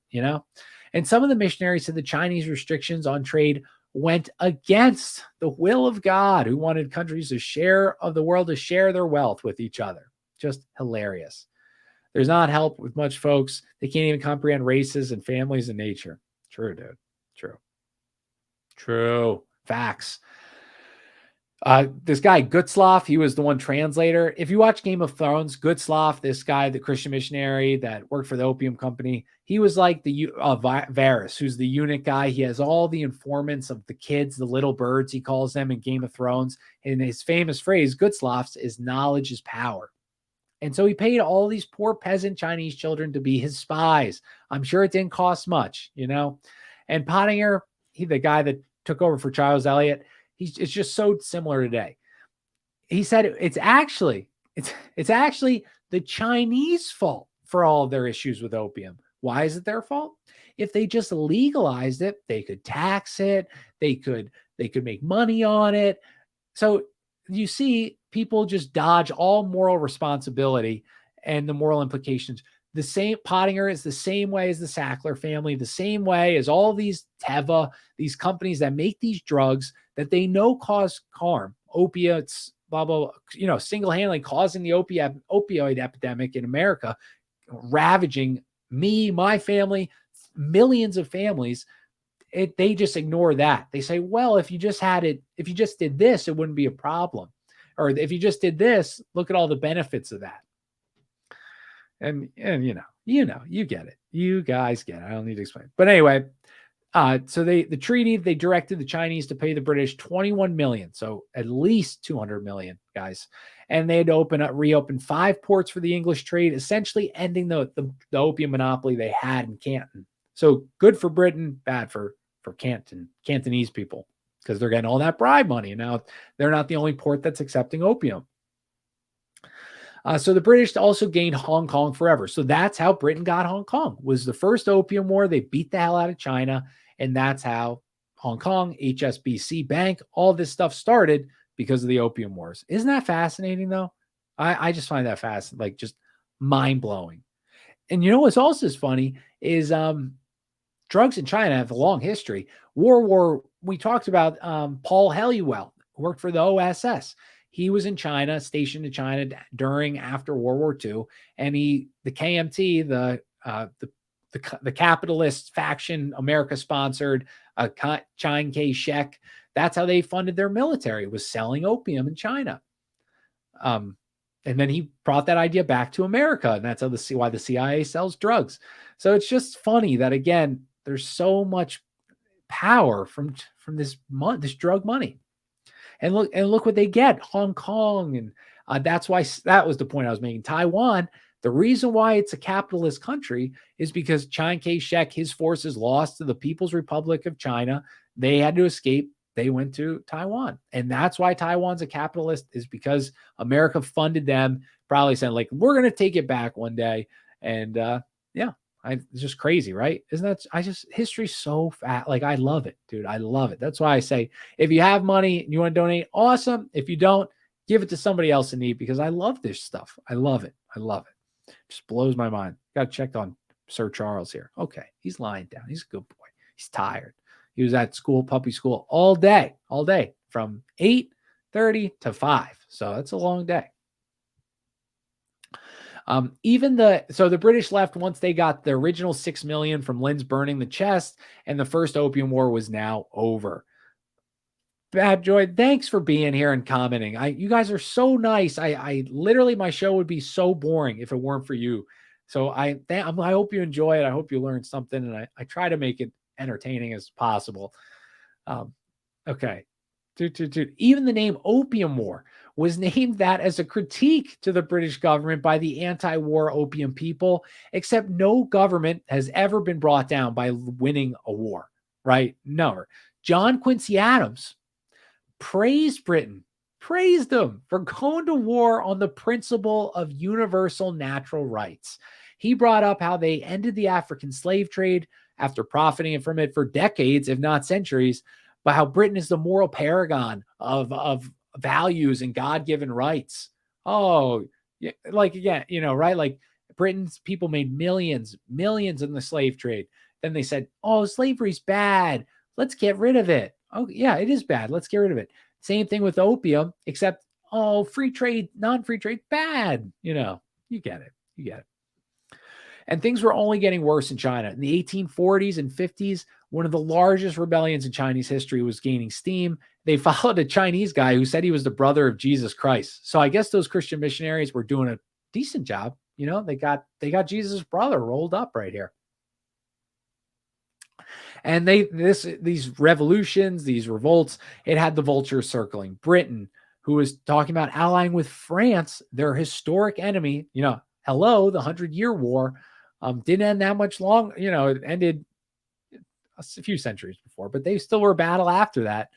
And some of the missionaries said the Chinese restrictions on trade went against the will of God, who wanted countries to share their wealth with each other. Just hilarious. There's not help with much, folks. They can't even comprehend races and families and nature. True, dude. True. Facts. This guy, Gutzlaff, he was the one translator. If you watch Game of Thrones, Gutzlaff, this guy, the Christian missionary that worked for the opium company, he was like the Varys, who's the eunuch guy. He has all the informants of the kids, the little birds, he calls them in Game of Thrones. And his famous phrase, Gutzlaff's, is knowledge is power. And so he paid all these poor peasant Chinese children to be his spies. I'm sure it didn't cost much, And Pottinger, the guy that took over for Charles Elliot, it's just so similar today. He said it's actually It's actually the Chinese fault for all of their issues with opium. Why is it their fault? If they just legalized it, they could tax it, they could make money on it. So you see people just dodge all moral responsibility and the moral implications. The same Pottinger is the same way as the Sackler family, the same way as all these Teva, these companies that make these drugs that they know cause harm, opiates, blah, blah, blah, single-handedly causing the opioid epidemic in America, ravaging me, my family, millions of families. They just ignore that. They say, well, if you just did this, it wouldn't be a problem. Or if you just did this, look at all the benefits of that. And you get it. You guys get it. I don't need to explain. But anyway, so the treaty, they directed the Chinese to pay the British 21 million. So at least 200 million, guys. And they had to reopen 5 ports for the English trade, essentially ending the opium monopoly they had in Canton. So good for Britain, bad for Cantonese people, because they're getting all that bribe money. And now they're not the only port that's accepting opium. So the British also gained Hong Kong forever. So that's how Britain got Hong Kong. Was the first Opium War. They beat the hell out of China. And that's how Hong Kong, HSBC Bank, all this stuff started because of the Opium Wars. Isn't that fascinating, though? I just find that fascinating, like just mind-blowing. And you know what's also funny is drugs in China have a long history. We talked about Paul Helliwell, who worked for the OSS. He was in China, stationed in China after World War II, and the KMT, the capitalist faction, America sponsored, Chiang Kai-shek. That's how they funded their military, was selling opium in China. And then he brought that idea back to America, and that's why the CIA sells drugs. So it's just funny that, again, there's so much power from this drug money. And look what they get, Hong Kong. And that's why, that was the point I was making. Taiwan, the reason why it's a capitalist country is because Chiang Kai-shek, his forces lost to the People's Republic of China. They had to escape. They went to Taiwan. And that's why Taiwan's a capitalist, is because America funded them, probably saying, like, we're going to take it back one day. And it's just crazy, right? Isn't that, history's so fat. Like, I love it, dude. I love it. That's why I say, if you have money and you want to donate, awesome. If you don't, give it to somebody else in need, because I love this stuff. I love it. I love it. Just blows my mind. Got to check on Sir Charles here. Okay. He's lying down. He's a good boy. He's tired. He was at puppy school all day from 8:30 to 5. So that's a long day. So the British left once they got the original 6 million from Lynn's burning the chest, and the first Opium War was now over. Bad Joy, thanks for being here and commenting. You guys are so nice. I literally, my show would be so boring if it weren't for you. So I hope you enjoy it. I hope you learned something, and I try to make it entertaining as possible. Okay. Even the name Opium War was named that as a critique to the British government by the anti-war opium people, except no government has ever been brought down by winning a war, right? No. John Quincy Adams praised Britain, praised them for going to war on the principle of universal natural rights. He brought up how they ended the African slave trade after profiting from it for decades, if not centuries, but how Britain is the moral paragon of values and God-given rights. Oh, yeah, like, again, right? Like, Britain's people made millions in the slave trade. Then they said, oh, slavery's bad. Let's get rid of it. Oh, yeah, it is bad. Let's get rid of it. Same thing with opium, except, oh, free trade, non-free trade, bad. You get it. You get it. And things were only getting worse in China. In the 1840s and 50s, one of the largest rebellions in Chinese history was gaining steam. They followed a Chinese guy who said he was the brother of Jesus Christ. So I guess those Christian missionaries were doing a decent job. They got Jesus' brother rolled up right here. And these revolutions, these revolts, it had the vultures circling. Britain, who was talking about allying with France, their historic enemy, hello, the 100-Year War, didn't end that much long. It ended a few centuries before, but they still were a battle after that.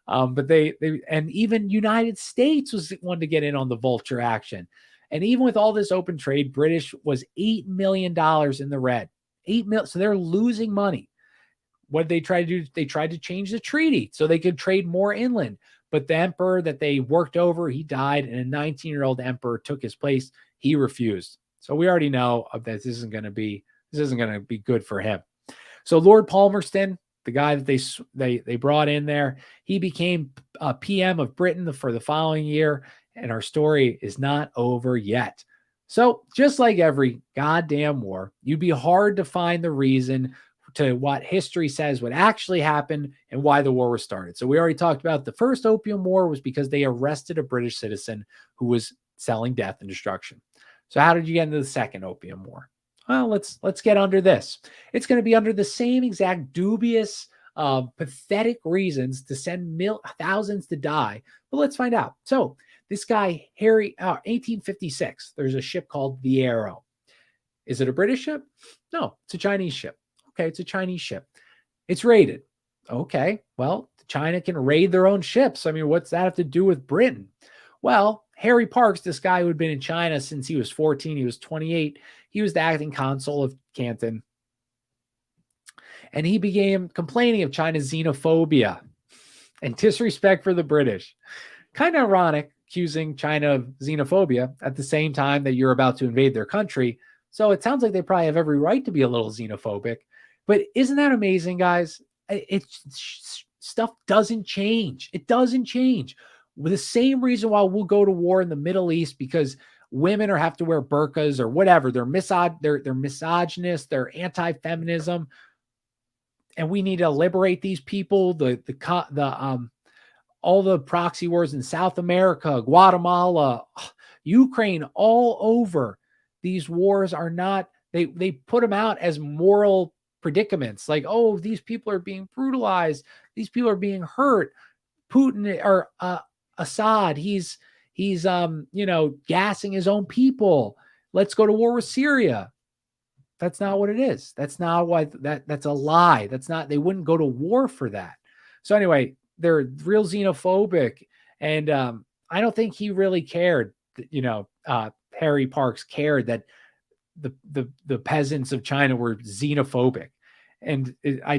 But they and even United States was one to get in on the vulture action. And even with all this open trade, British was $8 million in the red. 8 million. So they're losing money. What did they try to do? They tried to change the treaty so they could trade more inland. But the emperor that they worked over, he died, and a 19-year-old emperor took his place. He refused. So we already know that this isn't going to be good for him. So Lord Palmerston, the guy that they brought in there, he became PM of Britain for the following year, and our story is not over yet. So just like every goddamn war, you'd be hard to find the reason to what history says what actually happened and why the war was started. So we already talked about the first Opium War was because they arrested a British citizen who was selling death and destruction. So how did you get into the second Opium War? Well, let's get under this. It's going to be under the same exact dubious, pathetic reasons to send thousands to die. But let's find out. So this guy, Harry, 1856, there's a ship called the Arrow. Is it a British ship? No, it's a Chinese ship. Okay, it's a Chinese ship. It's raided. Okay, well, China can raid their own ships. I mean, what's that have to do with Britain? Well, Harry Parks, this guy who had been in China since he was 14, he was 28. He was the acting consul of Canton. And he began complaining of China's xenophobia and disrespect for the British. Kind of ironic, accusing China of xenophobia at the same time that you're about to invade their country. So it sounds like they probably have every right to be a little xenophobic. But isn't that amazing, guys? Stuff doesn't change. It doesn't change. With the same reason why we'll go to war in the Middle East because women have to wear burqas or whatever. They're misogynist. They're anti-feminism, and we need to liberate these people. All the proxy wars in South America, Guatemala, Ukraine, all over. These wars are not. They put them out as moral predicaments, like, oh, these people are being brutalized, these people are being hurt. Putin or Assad, he's gassing his own people. Let's go to war with Syria. That's not what it is. That's not why that's a lie. That's not, they wouldn't go to war for that. So anyway, they're real xenophobic. And I don't think he really cared, Harry Parks cared that the peasants of China were xenophobic. And I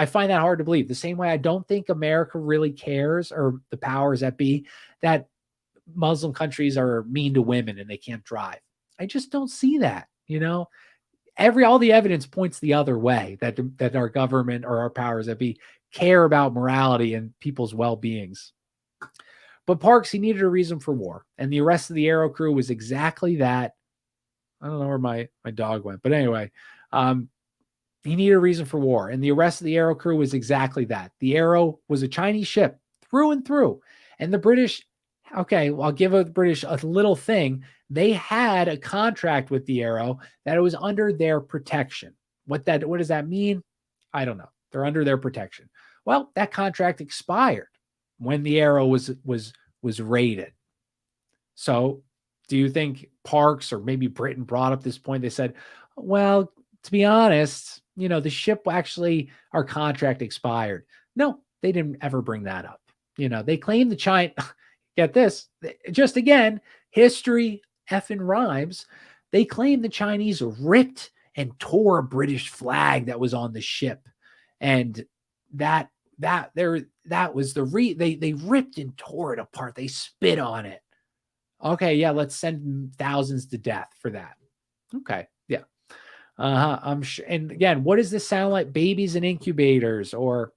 find that hard to believe. The same way I don't think America really cares, or the powers that be, that Muslim countries are mean to women and they can't drive. I just don't see that, all the evidence points the other way, that our government or our powers that be care about morality and people's well-beings. But Parks, he needed a reason for war. And the arrest of the Arrow crew was exactly that. I don't know where my dog went, but anyway, he needed a reason for war. And the arrest of the Arrow crew was exactly that. The Arrow was a Chinese ship through and through. And the British, okay, well, I'll give the British a little thing. They had a contract with the Arrow that it was under their protection. What does that mean? I don't know. They're under their protection. Well, that contract expired when the Arrow was raided. So do you think Parks or maybe Britain brought up this point? They said, well, to be honest, the ship actually, our contract expired. No, they didn't ever bring that up. They claimed the China, get this, just again, history effing rhymes. They claimed the Chinese ripped and tore a British flag that was on the ship. And that was they ripped and tore it apart. They spit on it. Okay, yeah, let's send thousands to death for that. Okay, yeah. I'm sure. And again, what does this sound like? Babies in incubators, or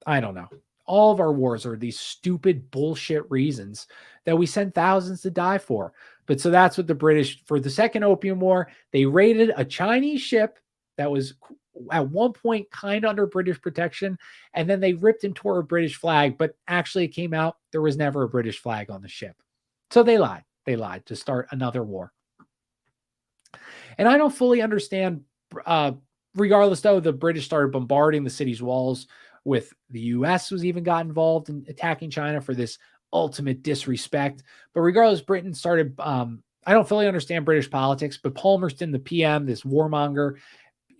I don't know. All of our wars are these stupid bullshit reasons that we send thousands to die for. But so that's what the British, for the second Opium War, they raided a Chinese ship that was at one point kind of under British protection, and then they ripped and tore a British flag, but actually it came out there was never a British flag on the ship. So they lied. They lied to start another war. And I don't fully understand, regardless though, the British started bombarding the city's walls with the U.S. was even got involved in attacking China for this ultimate disrespect. But regardless, Britain started, I don't fully understand British politics, but Palmerston, the PM, this warmonger,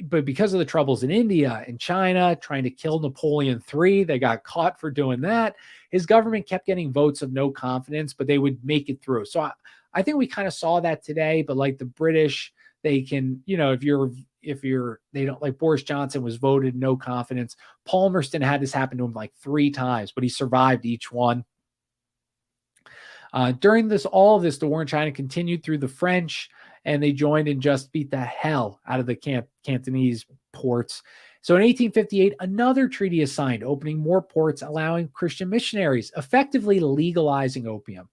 but because of the troubles in India and China trying to kill Napoleon III, they got caught for doing that. His government kept getting votes of no confidence, but they would make it through. So I think we kind of saw that today, but like the British, they can, they don't, like Boris Johnson was voted no confidence. Palmerston had this happen to him like 3 times, but he survived each one. During all of this, the war in China continued through the French, and they joined and just beat the hell out of the Cantonese ports. So in 1858, another treaty is signed, opening more ports, allowing Christian missionaries, effectively legalizing opium.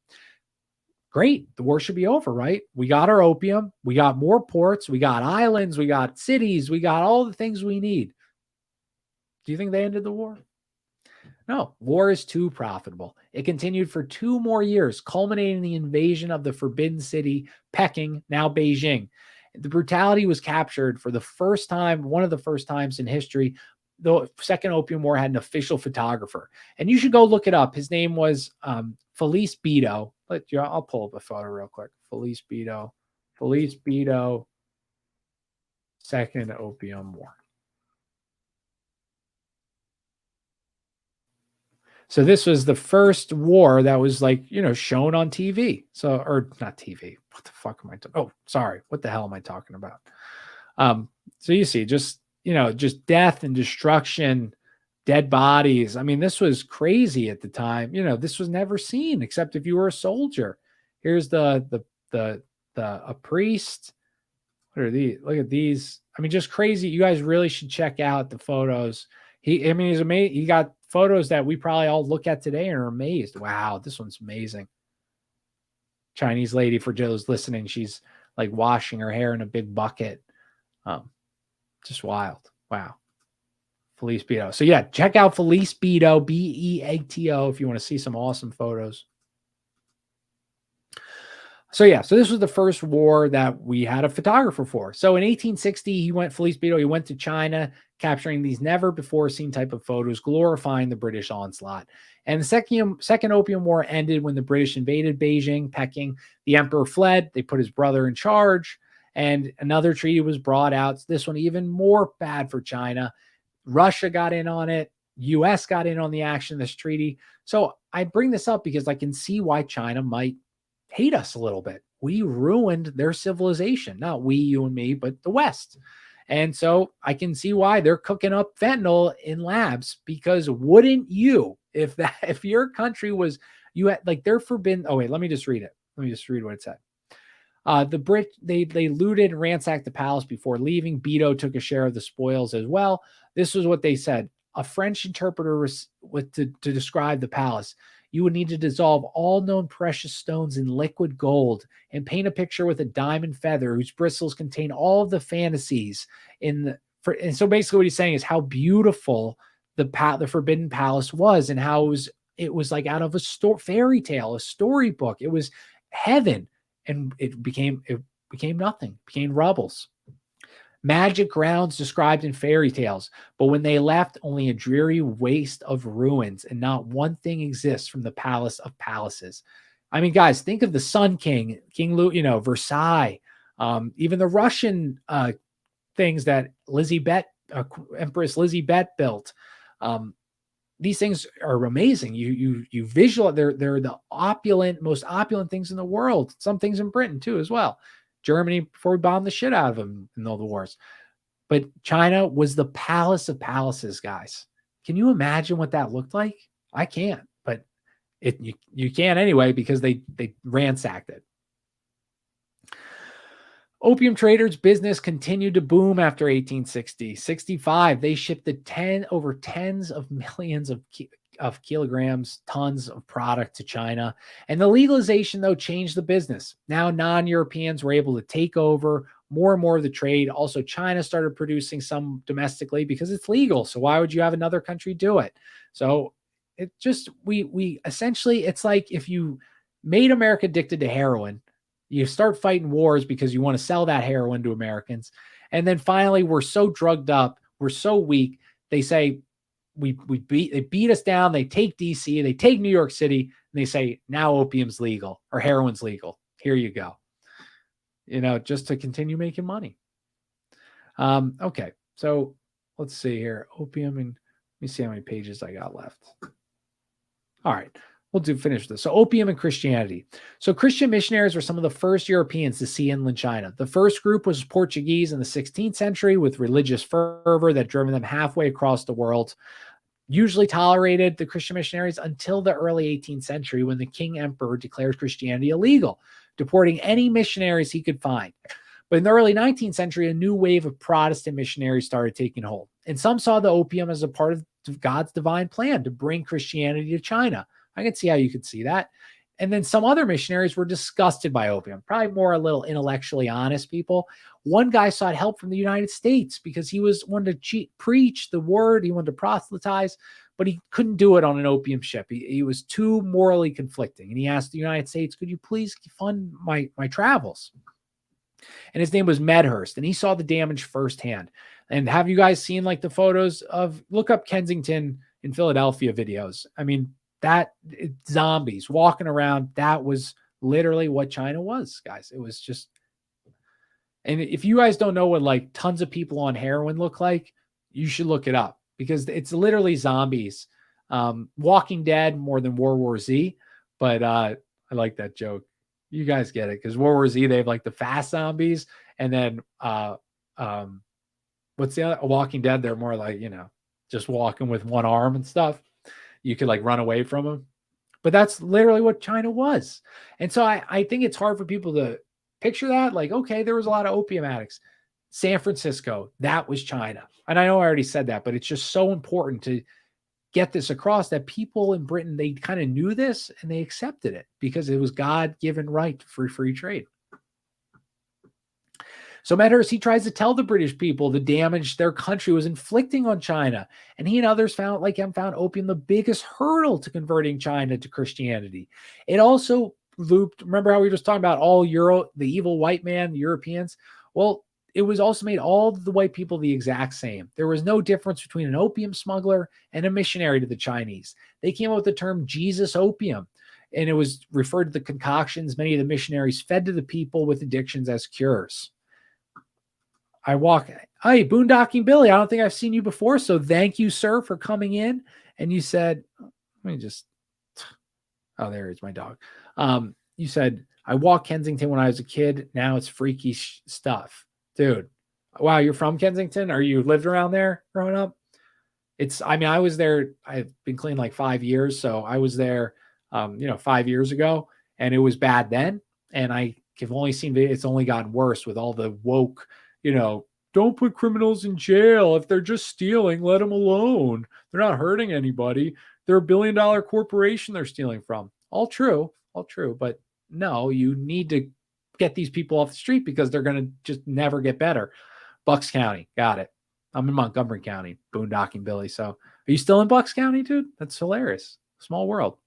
Great. The war should be over, right? We got our opium. We got more ports. We got islands. We got cities. We got all the things we need. Do you think they ended the war? No, war is too profitable. It continued for 2 more years, culminating in the invasion of the Forbidden City, Peking, now Beijing. The brutality was captured for the first time, one of the first times in history. The Second Opium War had an official photographer, and you should go look it up. His name was Felice Beto. I'll pull up a photo real quick. Felice Beto, Second Opium War. So this was the first war that was shown on TV. So, or not TV. What the fuck am I talking? Oh, sorry. What the hell am I talking about? So you see, just death and destruction, dead bodies. I mean, this was crazy at the time. This was never seen except if you were a soldier. Here's a priest. What are these? Look at these. I mean, just crazy. You guys really should check out the photos. He's amazing. He got photos that we probably all look at today and are amazed. Wow, this one's amazing. Chinese lady, for those listening, she's like washing her hair in a big bucket. Just wild. Wow. Felice Beto. So yeah, check out Felice Beto, Beato, if you want to see some awesome photos. So yeah, so this was the first war that we had a photographer for. So in 1860, Felice Beto, he went to China, capturing these never before seen type of photos, glorifying the British onslaught. And the Second Opium War ended when the British invaded Beijing, Peking. The emperor fled. They put his brother in charge, and another treaty was brought out. This one even more bad for China. Russia got in on it. U.S. got in on the action of this treaty. So I bring this up because I can see why China might hate us a little bit. We ruined their civilization. Not we, you and me, but the West. And so I can see why they're cooking up fentanyl in labs, because wouldn't you, if your country was, you had they're forbidden. Oh wait, let me just read it. Let me just read what it said. The they looted and ransacked the palace before leaving. Beto took a share of the spoils as well. This was what they said. A French interpreter was to describe the palace. You would need to dissolve all known precious stones in liquid gold and paint a picture with a diamond feather whose bristles contain all of the fantasies and so basically what he's saying is how beautiful the Forbidden Palace was, and how it was like out of a fairy tale, a storybook. It was heaven, and it became nothing, became rubbles. Magic grounds described in fairy tales, but when they left, only a dreary waste of ruins, and not one thing exists from the palace of palaces. I mean, guys, think of the Sun King, King Louis, Versailles, even the Russian things that Empress Elizabeth built. These things are amazing. You visualize they're the most opulent things in the world. Some things in Britain too, as well. Germany, before we bombed the shit out of them in all the wars. But China was the palace of palaces, guys. Can you imagine what that looked like? I can't, but you can anyway, because they ransacked it. Opium traders' business continued to boom after 1860. 65, they shipped over tens of millions of kilograms, tons of product to China. And the legalization, though, changed the business. Now non-Europeans were able to take over more and more of the trade. Also, China started producing some domestically because it's legal. So why would you have another country do it? So it just, we essentially, it's like if you made America addicted to heroin, you start fighting wars because you want to sell that heroin to Americans. And then finally, we're so drugged up, we're so weak. They say, they beat us down. They take DC, they take New York City, and they say, now opium's legal or heroin's legal. Here you go. Just to continue making money. Okay, so let's see here. Opium, and let me see how many pages I got left. All right, we'll finish this. So opium and Christianity. So Christian missionaries were some of the first Europeans to see inland China. The first group was Portuguese in the 16th century with religious fervor that drove them halfway across the world. Usually tolerated the Christian missionaries until the early 18th century when the King Emperor declared Christianity illegal, deporting any missionaries he could find. But in the early 19th century, a new wave of Protestant missionaries started taking hold. And some saw the opium as a part of God's divine plan to bring Christianity to China. I can see how you could see that. And then some other missionaries were disgusted by opium, probably more a little intellectually honest people. One guy sought help from the United States because he wanted to preach the word. He wanted to proselytize, but he couldn't do it on an opium ship. He was too morally conflicting. And he asked the United States, could you please fund my travels? And his name was Medhurst, and he saw the damage firsthand. And have you guys seen like the photos of, look up Kensington in Philadelphia videos? I mean, zombies walking around, that was literally what China was, guys. It was just, and if you guys don't know what like tons of people on heroin look like, you should look it up because it's literally zombies. Walking Dead more than World War Z, but I like that joke. You guys get it because World War Z, they have like the fast zombies, and then what's the other? Walking Dead, they're more like, just walking with one arm and stuff. You could like run away from them. But that's literally what China was. And so I think it's hard for people to picture that. Like, okay, there was a lot of opium addicts. San Francisco, that was China. And I know I already said that, but it's just so important to get this across that people in Britain, they kind of knew this and they accepted it because it was God-given right for free trade. So Medhurst, he tries to tell the British people the damage their country was inflicting on China. And he and others found opium the biggest hurdle to converting China to Christianity. It also looped, remember how we were just talking about the evil white man, the Europeans? Well, it was also made all the white people the exact same. There was no difference between an opium smuggler and a missionary to the Chinese. They came up with the term Jesus opium, and it was referred to the concoctions many of the missionaries fed to the people with addictions as cures. Hey, Boondocking Billy, I don't think I've seen you before, so thank you, sir, for coming in. And you said, there is my dog. You said, I walked Kensington when I was a kid. Now it's freaky stuff. Dude, wow, you're from Kensington? Or you lived around there growing up? I was there. I've been clean like 5 years. So I was there, 5 years ago, and it was bad then. And I have only seen it's only gotten worse with all the woke, don't put criminals in jail. If they're just stealing, let them alone. They're not hurting anybody. They're $1 billion corporation they're stealing from. All true. But no, you need to get these people off the street because they're going to just never get better. Bucks County. Got it. I'm in Montgomery County, Boondocking Billy. So are you still in Bucks County, dude? That's hilarious. Small world.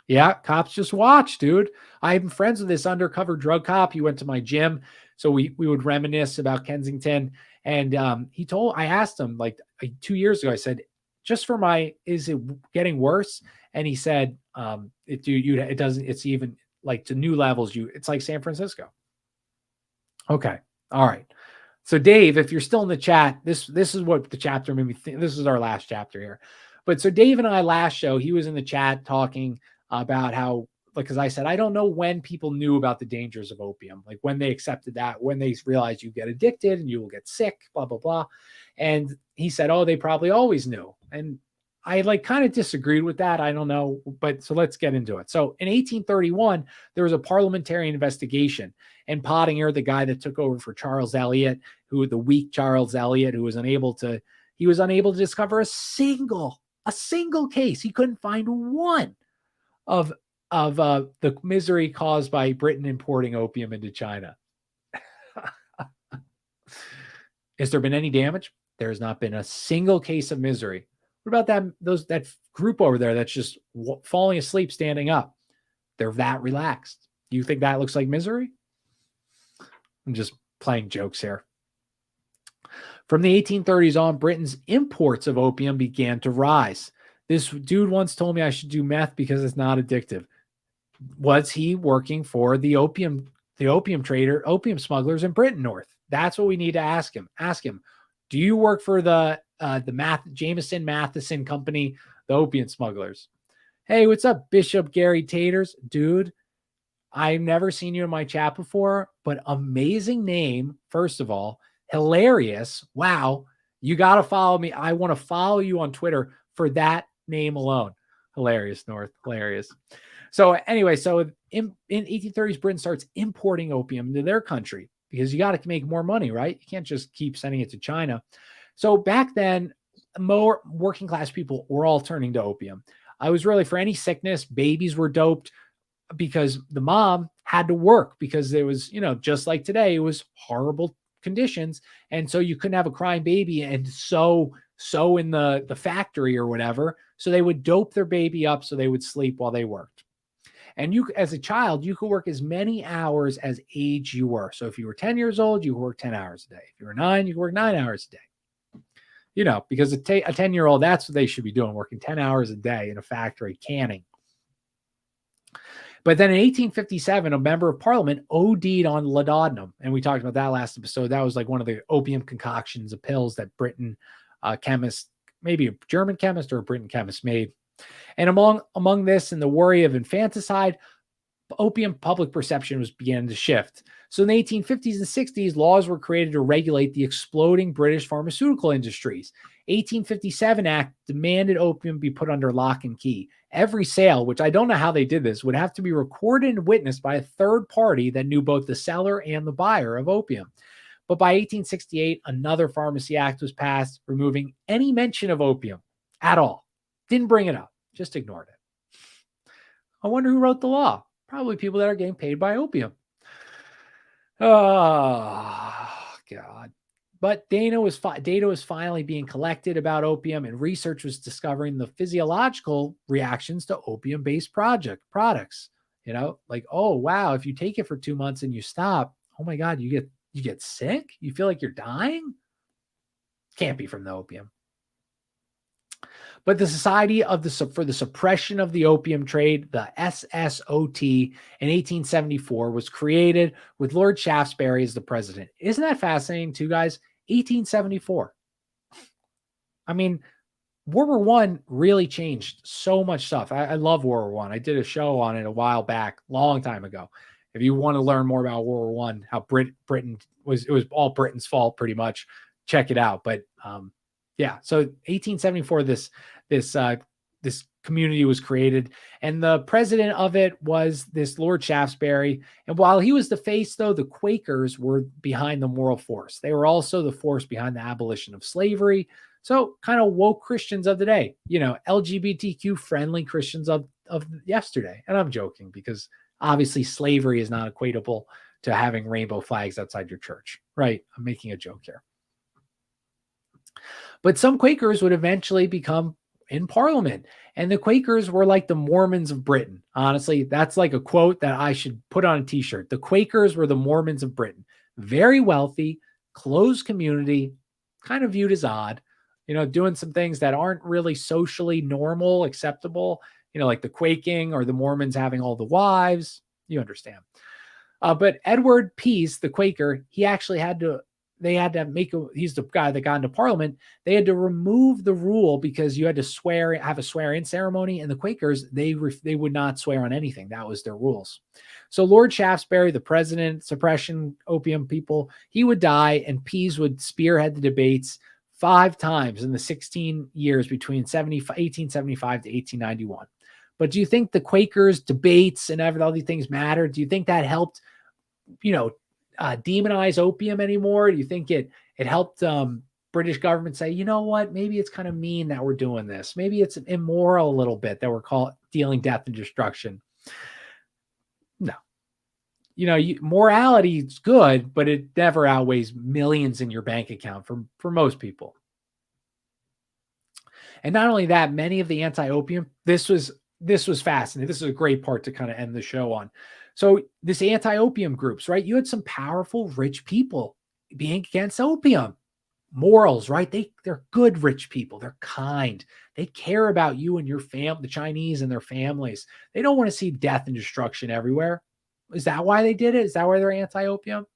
Yeah, cops just watch, dude. I'm friends with this undercover drug cop. He went to my gym. So we would reminisce about Kensington. And I asked him like 2 years ago, I said, is it getting worse? And he said, it doesn't, it's even like to new levels. It's like San Francisco. Okay. All right. So Dave, if you're still in the chat, this is what the chapter made me think. This is our last chapter here. But so Dave and I last show, he was in the chat talking about how, because I said, I don't know when people knew about the dangers of opium, like when they accepted that, when they realized you get addicted and you will get sick, blah, blah, blah. And he said, oh, they probably always knew. And I kind of disagreed with that. I don't know. But so let's get into it. So in 1831, there was a parliamentary investigation, and Pottinger, the guy that took over for Charles Eliot, the weak Charles Eliot, who was unable to discover a single case. He couldn't find one of the misery caused by Britain importing opium into China. Has there been any damage? There has not been a single case of misery. What about that group over there that's just falling asleep, standing up? They're that relaxed. Do you think that looks like misery? I'm just playing jokes here. From the 1830s on, Britain's imports of opium began to rise. This dude once told me I should do meth because it's not addictive. Was he working for the opium smugglers in Britain North? That's what we need to ask him. Ask him, Do you work for the Jameson Matheson Company, the opium smugglers? Hey, what's up, Bishop Gary Taters? Dude, I've never seen you in my chat before, but amazing name, first of all. Hilarious. Wow. You got to follow me. I want to follow you on Twitter for that name alone. Hilarious, North. Hilarious. So anyway, so in 1830s, Britain starts importing opium to their country because you got to make more money, right? You can't just keep sending it to China. So back then, more working class people were all turning to opium. I was really for any sickness, babies were doped because the mom had to work because there was, just like today, it was horrible conditions. And so you couldn't have a crying baby and so in the factory or whatever. So they would dope their baby up so they would sleep while they worked. And you, as a child, you could work as many hours as age you were. So if you were 10 years old, you could work 10 hours a day. If you were 9, you could work 9 hours a day. Because a 10-year-old, that's what they should be doing, working 10 hours a day in a factory canning. But then in 1857, a member of parliament OD'd on laudanum. And we talked about that last episode. That was like one of the opium concoctions of pills that Britain chemist, maybe a German chemist or a Britain chemist made. And among this and the worry of infanticide, opium public perception was beginning to shift. So in the 1850s and 60s, laws were created to regulate the exploding British pharmaceutical industries. 1857 Act demanded opium be put under lock and key. Every sale, which I don't know how they did this, would have to be recorded and witnessed by a third party that knew both the seller and the buyer of opium. But by 1868, another Pharmacy Act was passed, removing any mention of opium at all. Didn't bring it up, just ignored it. I wonder who wrote the law. Probably people that are getting paid by opium. Oh, God. But data was finally being collected about opium, and research was discovering the physiological reactions to opium-based products. Like, oh, wow, if you take it for 2 months and you stop, oh my God, you get sick? You feel like you're dying? Can't be from the opium. But the Society for the Suppression of the Opium Trade, the SSOT, in 1874 was created with Lord Shaftesbury as the president. Isn't that fascinating too, guys? 1874. I mean, World War I really changed so much stuff. I love World War I. I did a show on it a while back, long time ago. If you want to learn more about World War I, how Britain was all Britain's fault pretty much, check it out. But yeah, so 1874, this community was created, and the president of it was this Lord Shaftesbury. And while he was the face, though, the Quakers were behind the moral force. They were also the force behind the abolition of slavery. So kind of woke Christians of the day, LGBTQ friendly Christians of yesterday. And I'm joking because obviously slavery is not equatable to having rainbow flags outside your church, right? I'm making a joke here. But some Quakers would eventually become in Parliament. And the Quakers were like the Mormons of Britain. Honestly, that's like a quote that I should put on a t-shirt. The Quakers were the Mormons of Britain. Very wealthy, closed community, kind of viewed as odd, doing some things that aren't really socially normal, acceptable, like the quaking or the Mormons having all the wives. You understand. But Edward Pease, the Quaker, he's the guy that got into Parliament. They had to remove the rule because you had to have a swear-in ceremony, and the Quakers, they would not swear on anything. That was their rules. So Lord Shaftesbury, the president, suppression, opium people, he would die, and Pease would spearhead the debates 5 times in the 16 years between 1875 to 1891. But do you think the Quakers' debates and all these things mattered? Do you think that helped, demonize opium anymore? Do you think it helped British government say, you know what, maybe it's kind of mean that we're doing this. Maybe it's immoral a little bit that we're dealing death and destruction. No. Morality is good, but it never outweighs millions in your bank account for most people. And not only that, many of the anti-opium, this was fascinating. This is a great part to kind of end the show on. So this anti-opium groups, right? You had some powerful, rich people being against opium. Morals, right? They're good, rich people. They're kind. They care about you and your family, the Chinese and their families. They don't want to see death and destruction everywhere. Is that why they did it? Is that why they're anti-opium?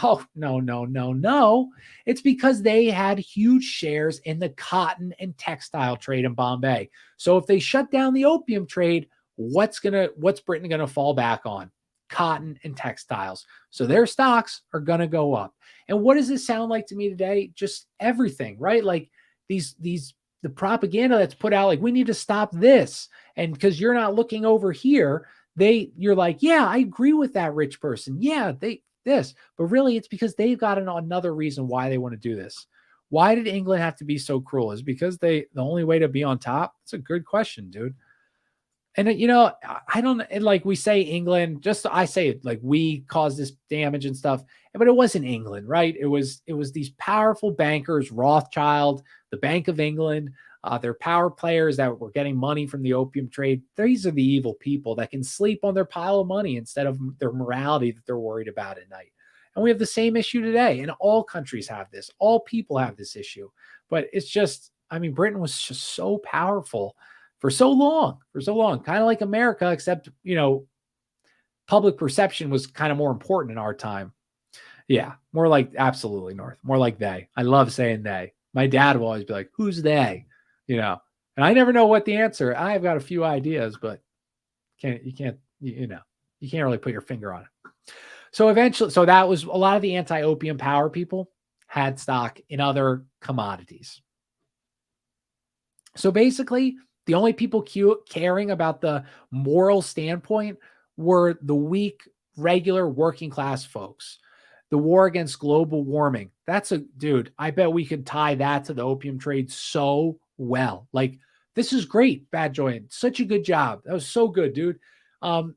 Oh, no, no, no, no. It's because they had huge shares in the cotton and textile trade in Bombay. So if they shut down the opium trade, what's Britain going to fall back on? Cotton and textiles. So their stocks are going to go up. And what does this sound like to me today? Just everything, right? Like the propaganda that's put out, like we need to stop this. And because you're not looking over here, you're like, yeah, I agree with that rich person. Yeah, this, but really it's because they've got another reason why they want to do this. Why did England have to be so cruel? Is because the only way to be on top? It's a good question, dude. And I don't, and like we say England, just I say it like we caused this damage and stuff, but it wasn't England, right? It was these powerful bankers, Rothschild, the Bank of England, they're power players that were getting money from the opium trade. These are the evil people that can sleep on their pile of money instead of their morality that they're worried about at night. And we have the same issue today. And all countries have this. All people have this issue. But it's just, I mean, Britain was just so powerful for so long, kind of like America, except, public perception was kind of more important in our time. Yeah, more like absolutely North, more like they. I love saying they. My dad will always be like, who's they? And I never know what the answer. I've got a few ideas, but you can't really put your finger on it. So eventually, that was a lot of the anti-opium power people had stock in other commodities. So basically, the only people caring about the moral standpoint were the weak, regular working class folks. The war against global warming. Dude, I bet we could tie that to the opium trade so well. Like, this is great, Bad Joy. Such a good job. That was so good, dude. The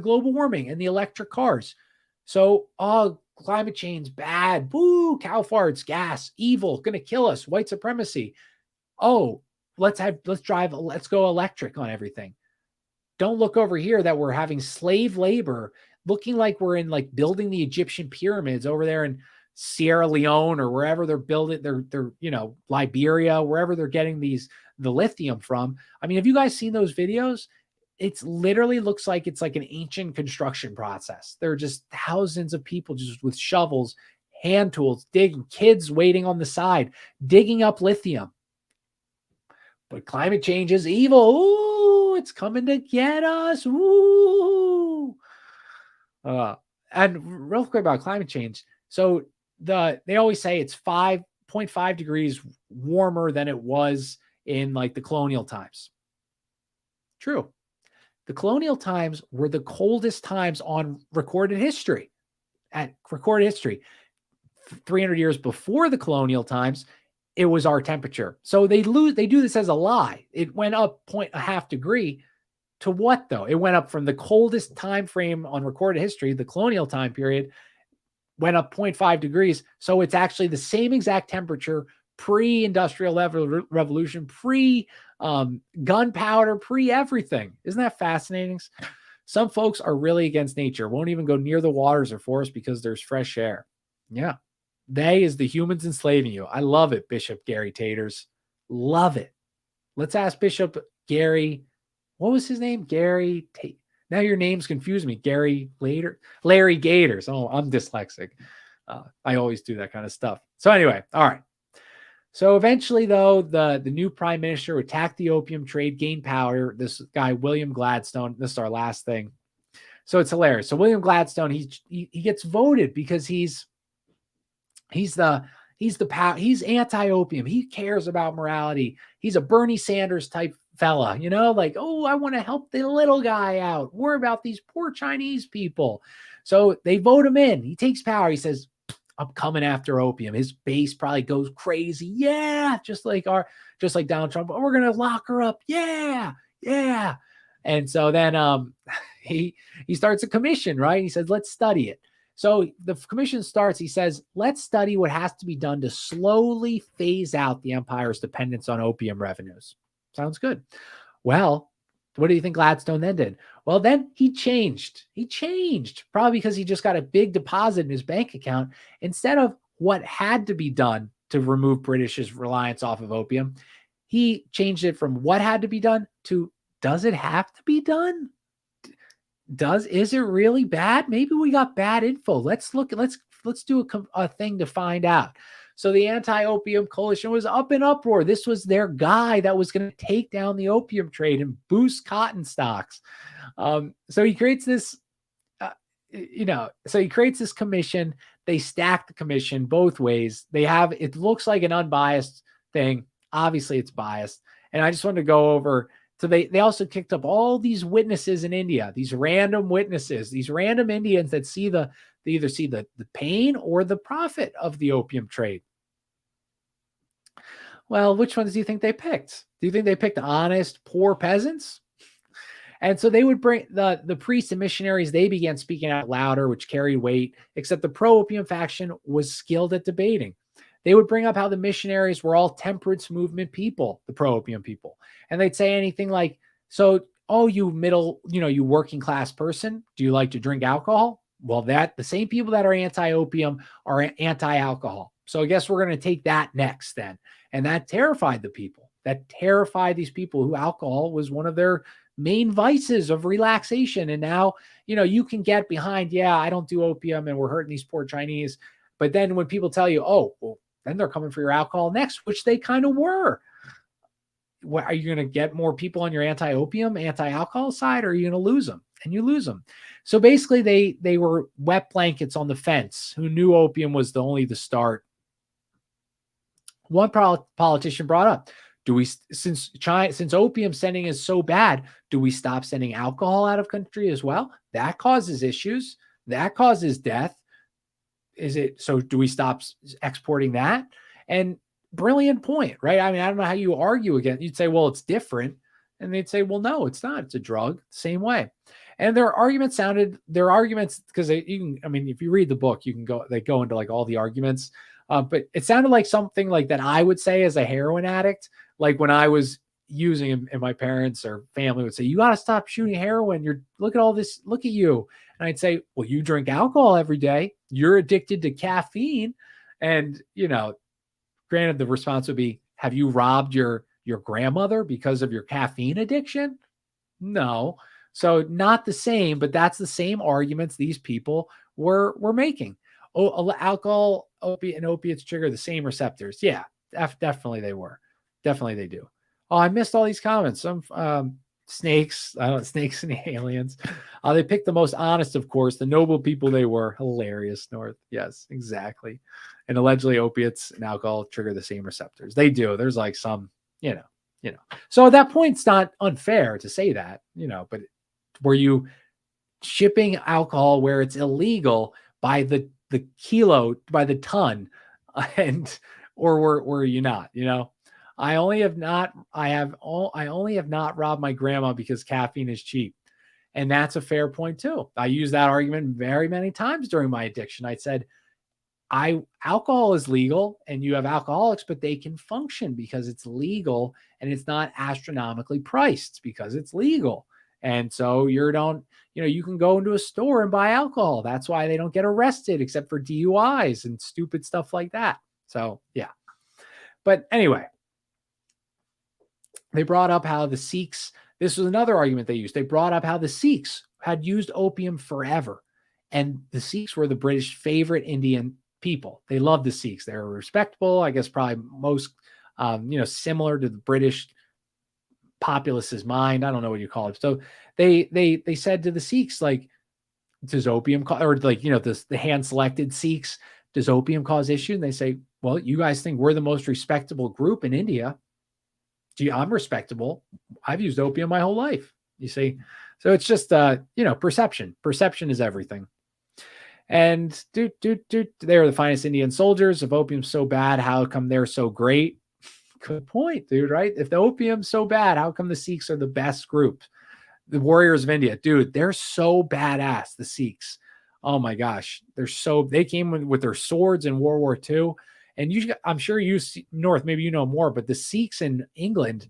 global warming and the electric cars. So, climate change, bad. Boo, cow farts, gas, evil, gonna kill us, white supremacy. Oh, let's go electric on everything. Don't look over here that we're having slave labor, looking like we're in like building the Egyptian pyramids over there in Sierra Leone or wherever they're building, they're Liberia, wherever they're getting the lithium from. I mean, have you guys seen those videos? It's literally looks like it's like an ancient construction process. There are just thousands of people just with shovels, hand tools, digging, kids waiting on the side, digging up lithium. But climate change is evil. Ooh, it's coming to get us. Ooh. And real quick about climate change. So they always say it's 5.5 degrees warmer than it was in like the colonial times. True. The colonial times were the coldest times on recorded history. 300 years before the colonial times, it was our temperature. So they do this as a lie. It went up 0.5 degree to what though? It went up from the coldest time frame on recorded history, the colonial time period, went up 0.5 degrees. So it's actually the same exact temperature pre-industrial revolution, pre-gunpowder, pre-everything. Isn't that fascinating? Some folks are really against nature, won't even go near the waters or forests because there's fresh air. Yeah. They is the humans enslaving you. I love it, Bishop Gary Taters. Love it. Let's ask Bishop Gary. What was his name? Gary Tate. Now your name's confused me. Larry Gators. Oh, I'm dyslexic. I always do that kind of stuff. So anyway, all right. So eventually, though, the new prime minister attacked the opium trade, gained power. This guy, William Gladstone. This is our last thing. So it's hilarious. So William Gladstone, he gets voted because he's anti-opium. He cares about morality. He's a Bernie Sanders type fella, like, oh, I want to help the little guy out. Worry about these poor Chinese people. So they vote him in. He takes power. He says, I'm coming after opium. His base probably goes crazy. Yeah. Just like Donald Trump. We're going to lock her up. Yeah. Yeah. And so then he starts a commission, right? He says, let's study it. So the commission starts, he says, let's study what has to be done to slowly phase out the empire's dependence on opium revenues. Sounds good. Well, what do you think Gladstone then did? Well, then he changed. Probably because he just got a big deposit in his bank account. Instead of what had to be done to remove British's reliance off of opium, he changed it from what had to be done to does it have to be done? Is it really bad? Maybe we got bad info. Let's do a thing to find out. So the anti-opium coalition was up in uproar. This was their guy that was going to take down the opium trade and boost cotton stocks. So he creates this, so he creates this commission. They stack the commission both ways. It looks like an unbiased thing. Obviously it's biased. And I just wanted to go over. So they also kicked up all these witnesses in India, these random witnesses, these random Indians that they either see the pain or the profit of the opium trade. Well, which ones do you think they picked? Do you think they picked honest, poor peasants? And so they would bring the priests and missionaries, they began speaking out louder, which carried weight, except the pro-opium faction was skilled at debating. They would bring up how the missionaries were all temperance movement people, the pro-opium people. And they'd say anything like, so, oh, you working class person, do you like to drink alcohol? Well, the same people that are anti-opium are anti-alcohol. So I guess we're going to take that next then. And that terrified the people. That terrified these people who alcohol was one of their main vices of relaxation. And now, you can get behind, yeah, I don't do opium and we're hurting these poor Chinese. But then when people tell you, oh, well, then they're coming for your alcohol next, which they kind of were. What, are you going to get more people on your anti-opium, anti-alcohol side, or are you going to lose them? And you lose them. So basically they were wet blankets on the fence who knew opium was only the start. One politician brought up, since opium sending is so bad, do we stop sending alcohol out of country as well? That causes issues. That causes death. So do we stop exporting that? And brilliant point, right? I mean, I don't know how you argue again. You'd say, well, it's different. And they'd say, well, no, it's not. It's a drug, same way. And their arguments because if you read the book, they go into like all the arguments. But it sounded like something like that I would say as a heroin addict, like when I was using him and my parents or family would say, you got to stop shooting heroin. Look at all this. Look at you. And I'd say, well, you drink alcohol every day. You're addicted to caffeine. And, granted, the response would be, have you robbed your grandmother because of your caffeine addiction? No. So not the same, but that's the same arguments these people were making. Oh, alcohol, opiate, and opiates trigger the same receptors. Yeah, definitely they were. Definitely they do. Oh, I missed all these comments. Some snakes, snakes and aliens. They picked the most honest, of course, the noble people they were. Hilarious, North. Yes, exactly. And allegedly opiates and alcohol trigger the same receptors. They do. There's like some, So at that point, it's not unfair to say that, but were you shipping alcohol where it's illegal by the kilo, by the ton, or were you not? I only have not robbed my grandma because caffeine is cheap. And that's a fair point too. I use that argument very many times during my addiction. I said, alcohol is legal and you have alcoholics, but they can function because it's legal and it's not astronomically priced because it's legal. And so you can go into a store and buy alcohol. That's why they don't get arrested except for DUIs and stupid stuff like that. So yeah. But anyway, they brought up how the Sikhs, this was another argument they used. They brought up how the Sikhs had used opium forever. And the Sikhs were the British favorite Indian people. They loved the Sikhs. They were respectable, I guess probably most, similar to the British populace's mind. I don't know what you call it. So they said to the Sikhs, like, does opium the hand-selected Sikhs, does opium cause issue? And they say, well, you guys think we're the most respectable group in India. Gee, I'm respectable. I've used opium my whole life. You see? So it's just, perception. Perception is everything. And they were the finest Indian soldiers. If opium's so bad, how come they're so great? Good point, dude, right? If the opium's so bad, how come the Sikhs are the best group? The warriors of India, dude, they're so badass, the Sikhs. Oh my gosh. They came with their swords in World War II. And I'm sure you see North, maybe you know more, but the Sikhs in England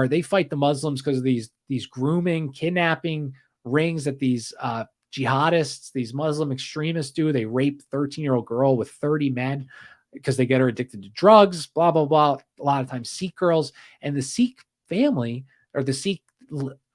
they fight the Muslims because of these grooming, kidnapping rings that these jihadists, these Muslim extremists do. They rape 13-year-old girl with 30 men because they get her addicted to drugs, blah, blah, blah. A lot of times Sikh girls, and the Sikh family or the Sikh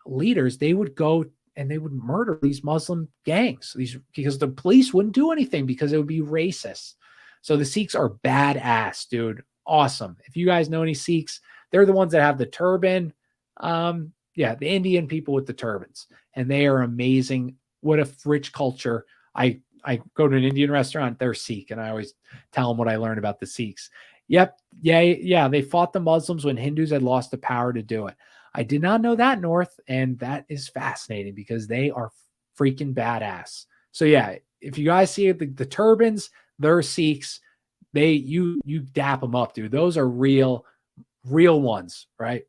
leaders, they would go and they would murder these Muslim gangs, because the police wouldn't do anything because it would be racist. So the Sikhs are badass, dude. Awesome. If you guys know any Sikhs, they're the ones that have the turban. The Indian people with the turbans, and they are amazing. What a rich culture. I go to an Indian restaurant, they're Sikh, and I always tell them what I learned about the Sikhs. Yep. Yeah. They fought the Muslims when Hindus had lost the power to do it. I did not know that, North, and that is fascinating because they are freaking badass. So yeah, if you guys see the turbans, they're Sikhs. You dap them up, dude. Those are real ones, right?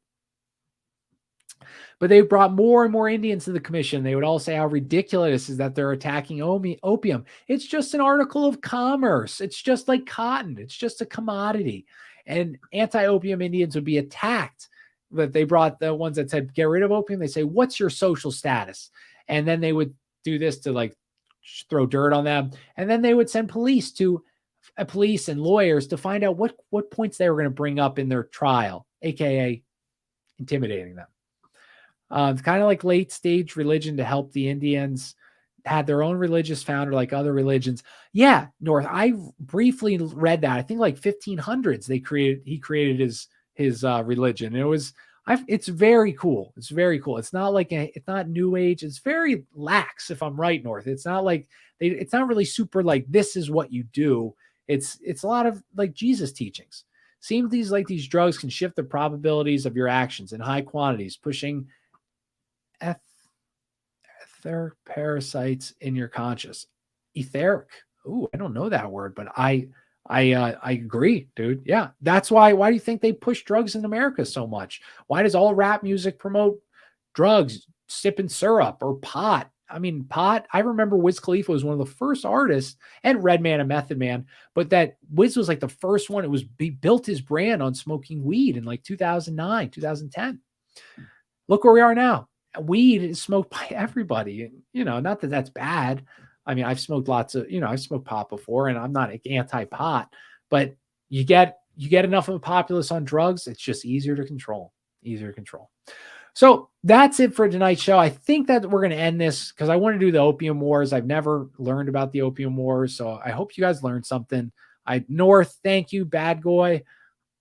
But they brought more and more Indians to the commission. They would all say how ridiculous is that they're attacking opium. It's just an article of commerce. It's just like cotton. It's just a commodity. And anti-opium Indians would be attacked. But they brought the ones that said, get rid of opium. They say, what's your social status? And then they would do this to like throw dirt on them. And then they would send police and lawyers to find out what points they were going to bring up in their trial, AKA intimidating them. It's kind of like late stage religion to help the Indians, had their own religious founder like other religions. Yeah, North. I briefly read that. I think like 1500s he created his religion. It's very cool. It's very cool. It's not like it's not new age. It's very lax, if I'm right, North. It's not like it's not really super like this is what you do. It's a lot of like Jesus teachings. Seems these drugs can shift the probabilities of your actions in high quantities, pushing etheric parasites in your conscious. Etheric. Ooh, I don't know that word, but I agree, dude. Yeah. That's why do you think they push drugs in America so much? Why does all rap music promote drugs, sipping syrup or pot? I mean, pot. I remember Wiz Khalifa was one of the first artists, and Redman and Method Man, but that Wiz was like the first one. He built his brand on smoking weed in like 2009, 2010. Look where we are now. Weed is smoked by everybody. Not that that's bad. I mean, I've smoked I've smoked pot before, and I'm not anti-pot, but you get enough of a populace on drugs, it's just easier to control. So that's it for tonight's show. I think that we're going to end this because I want to do the Opium Wars. I've never learned about the Opium Wars, so I hope you guys learned something. North, thank you. Bad Goy,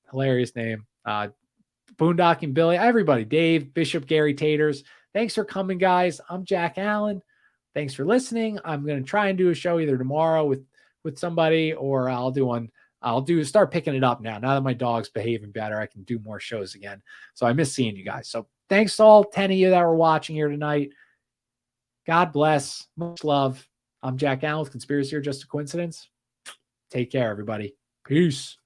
hilarious name. Boondocking Billy, everybody, Dave, Bishop, Gary Taters. Thanks for coming, guys. I'm Jack Allen. Thanks for listening. I'm going to try and do a show either tomorrow with somebody, or I'll start picking it up now. Now that my dog's behaving better, I can do more shows again. So I miss seeing you guys. So thanks to all 10 of you that were watching here tonight. God bless. Much love. I'm Jack Allen with Conspiracy or Just a Coincidence. Take care, everybody. Peace.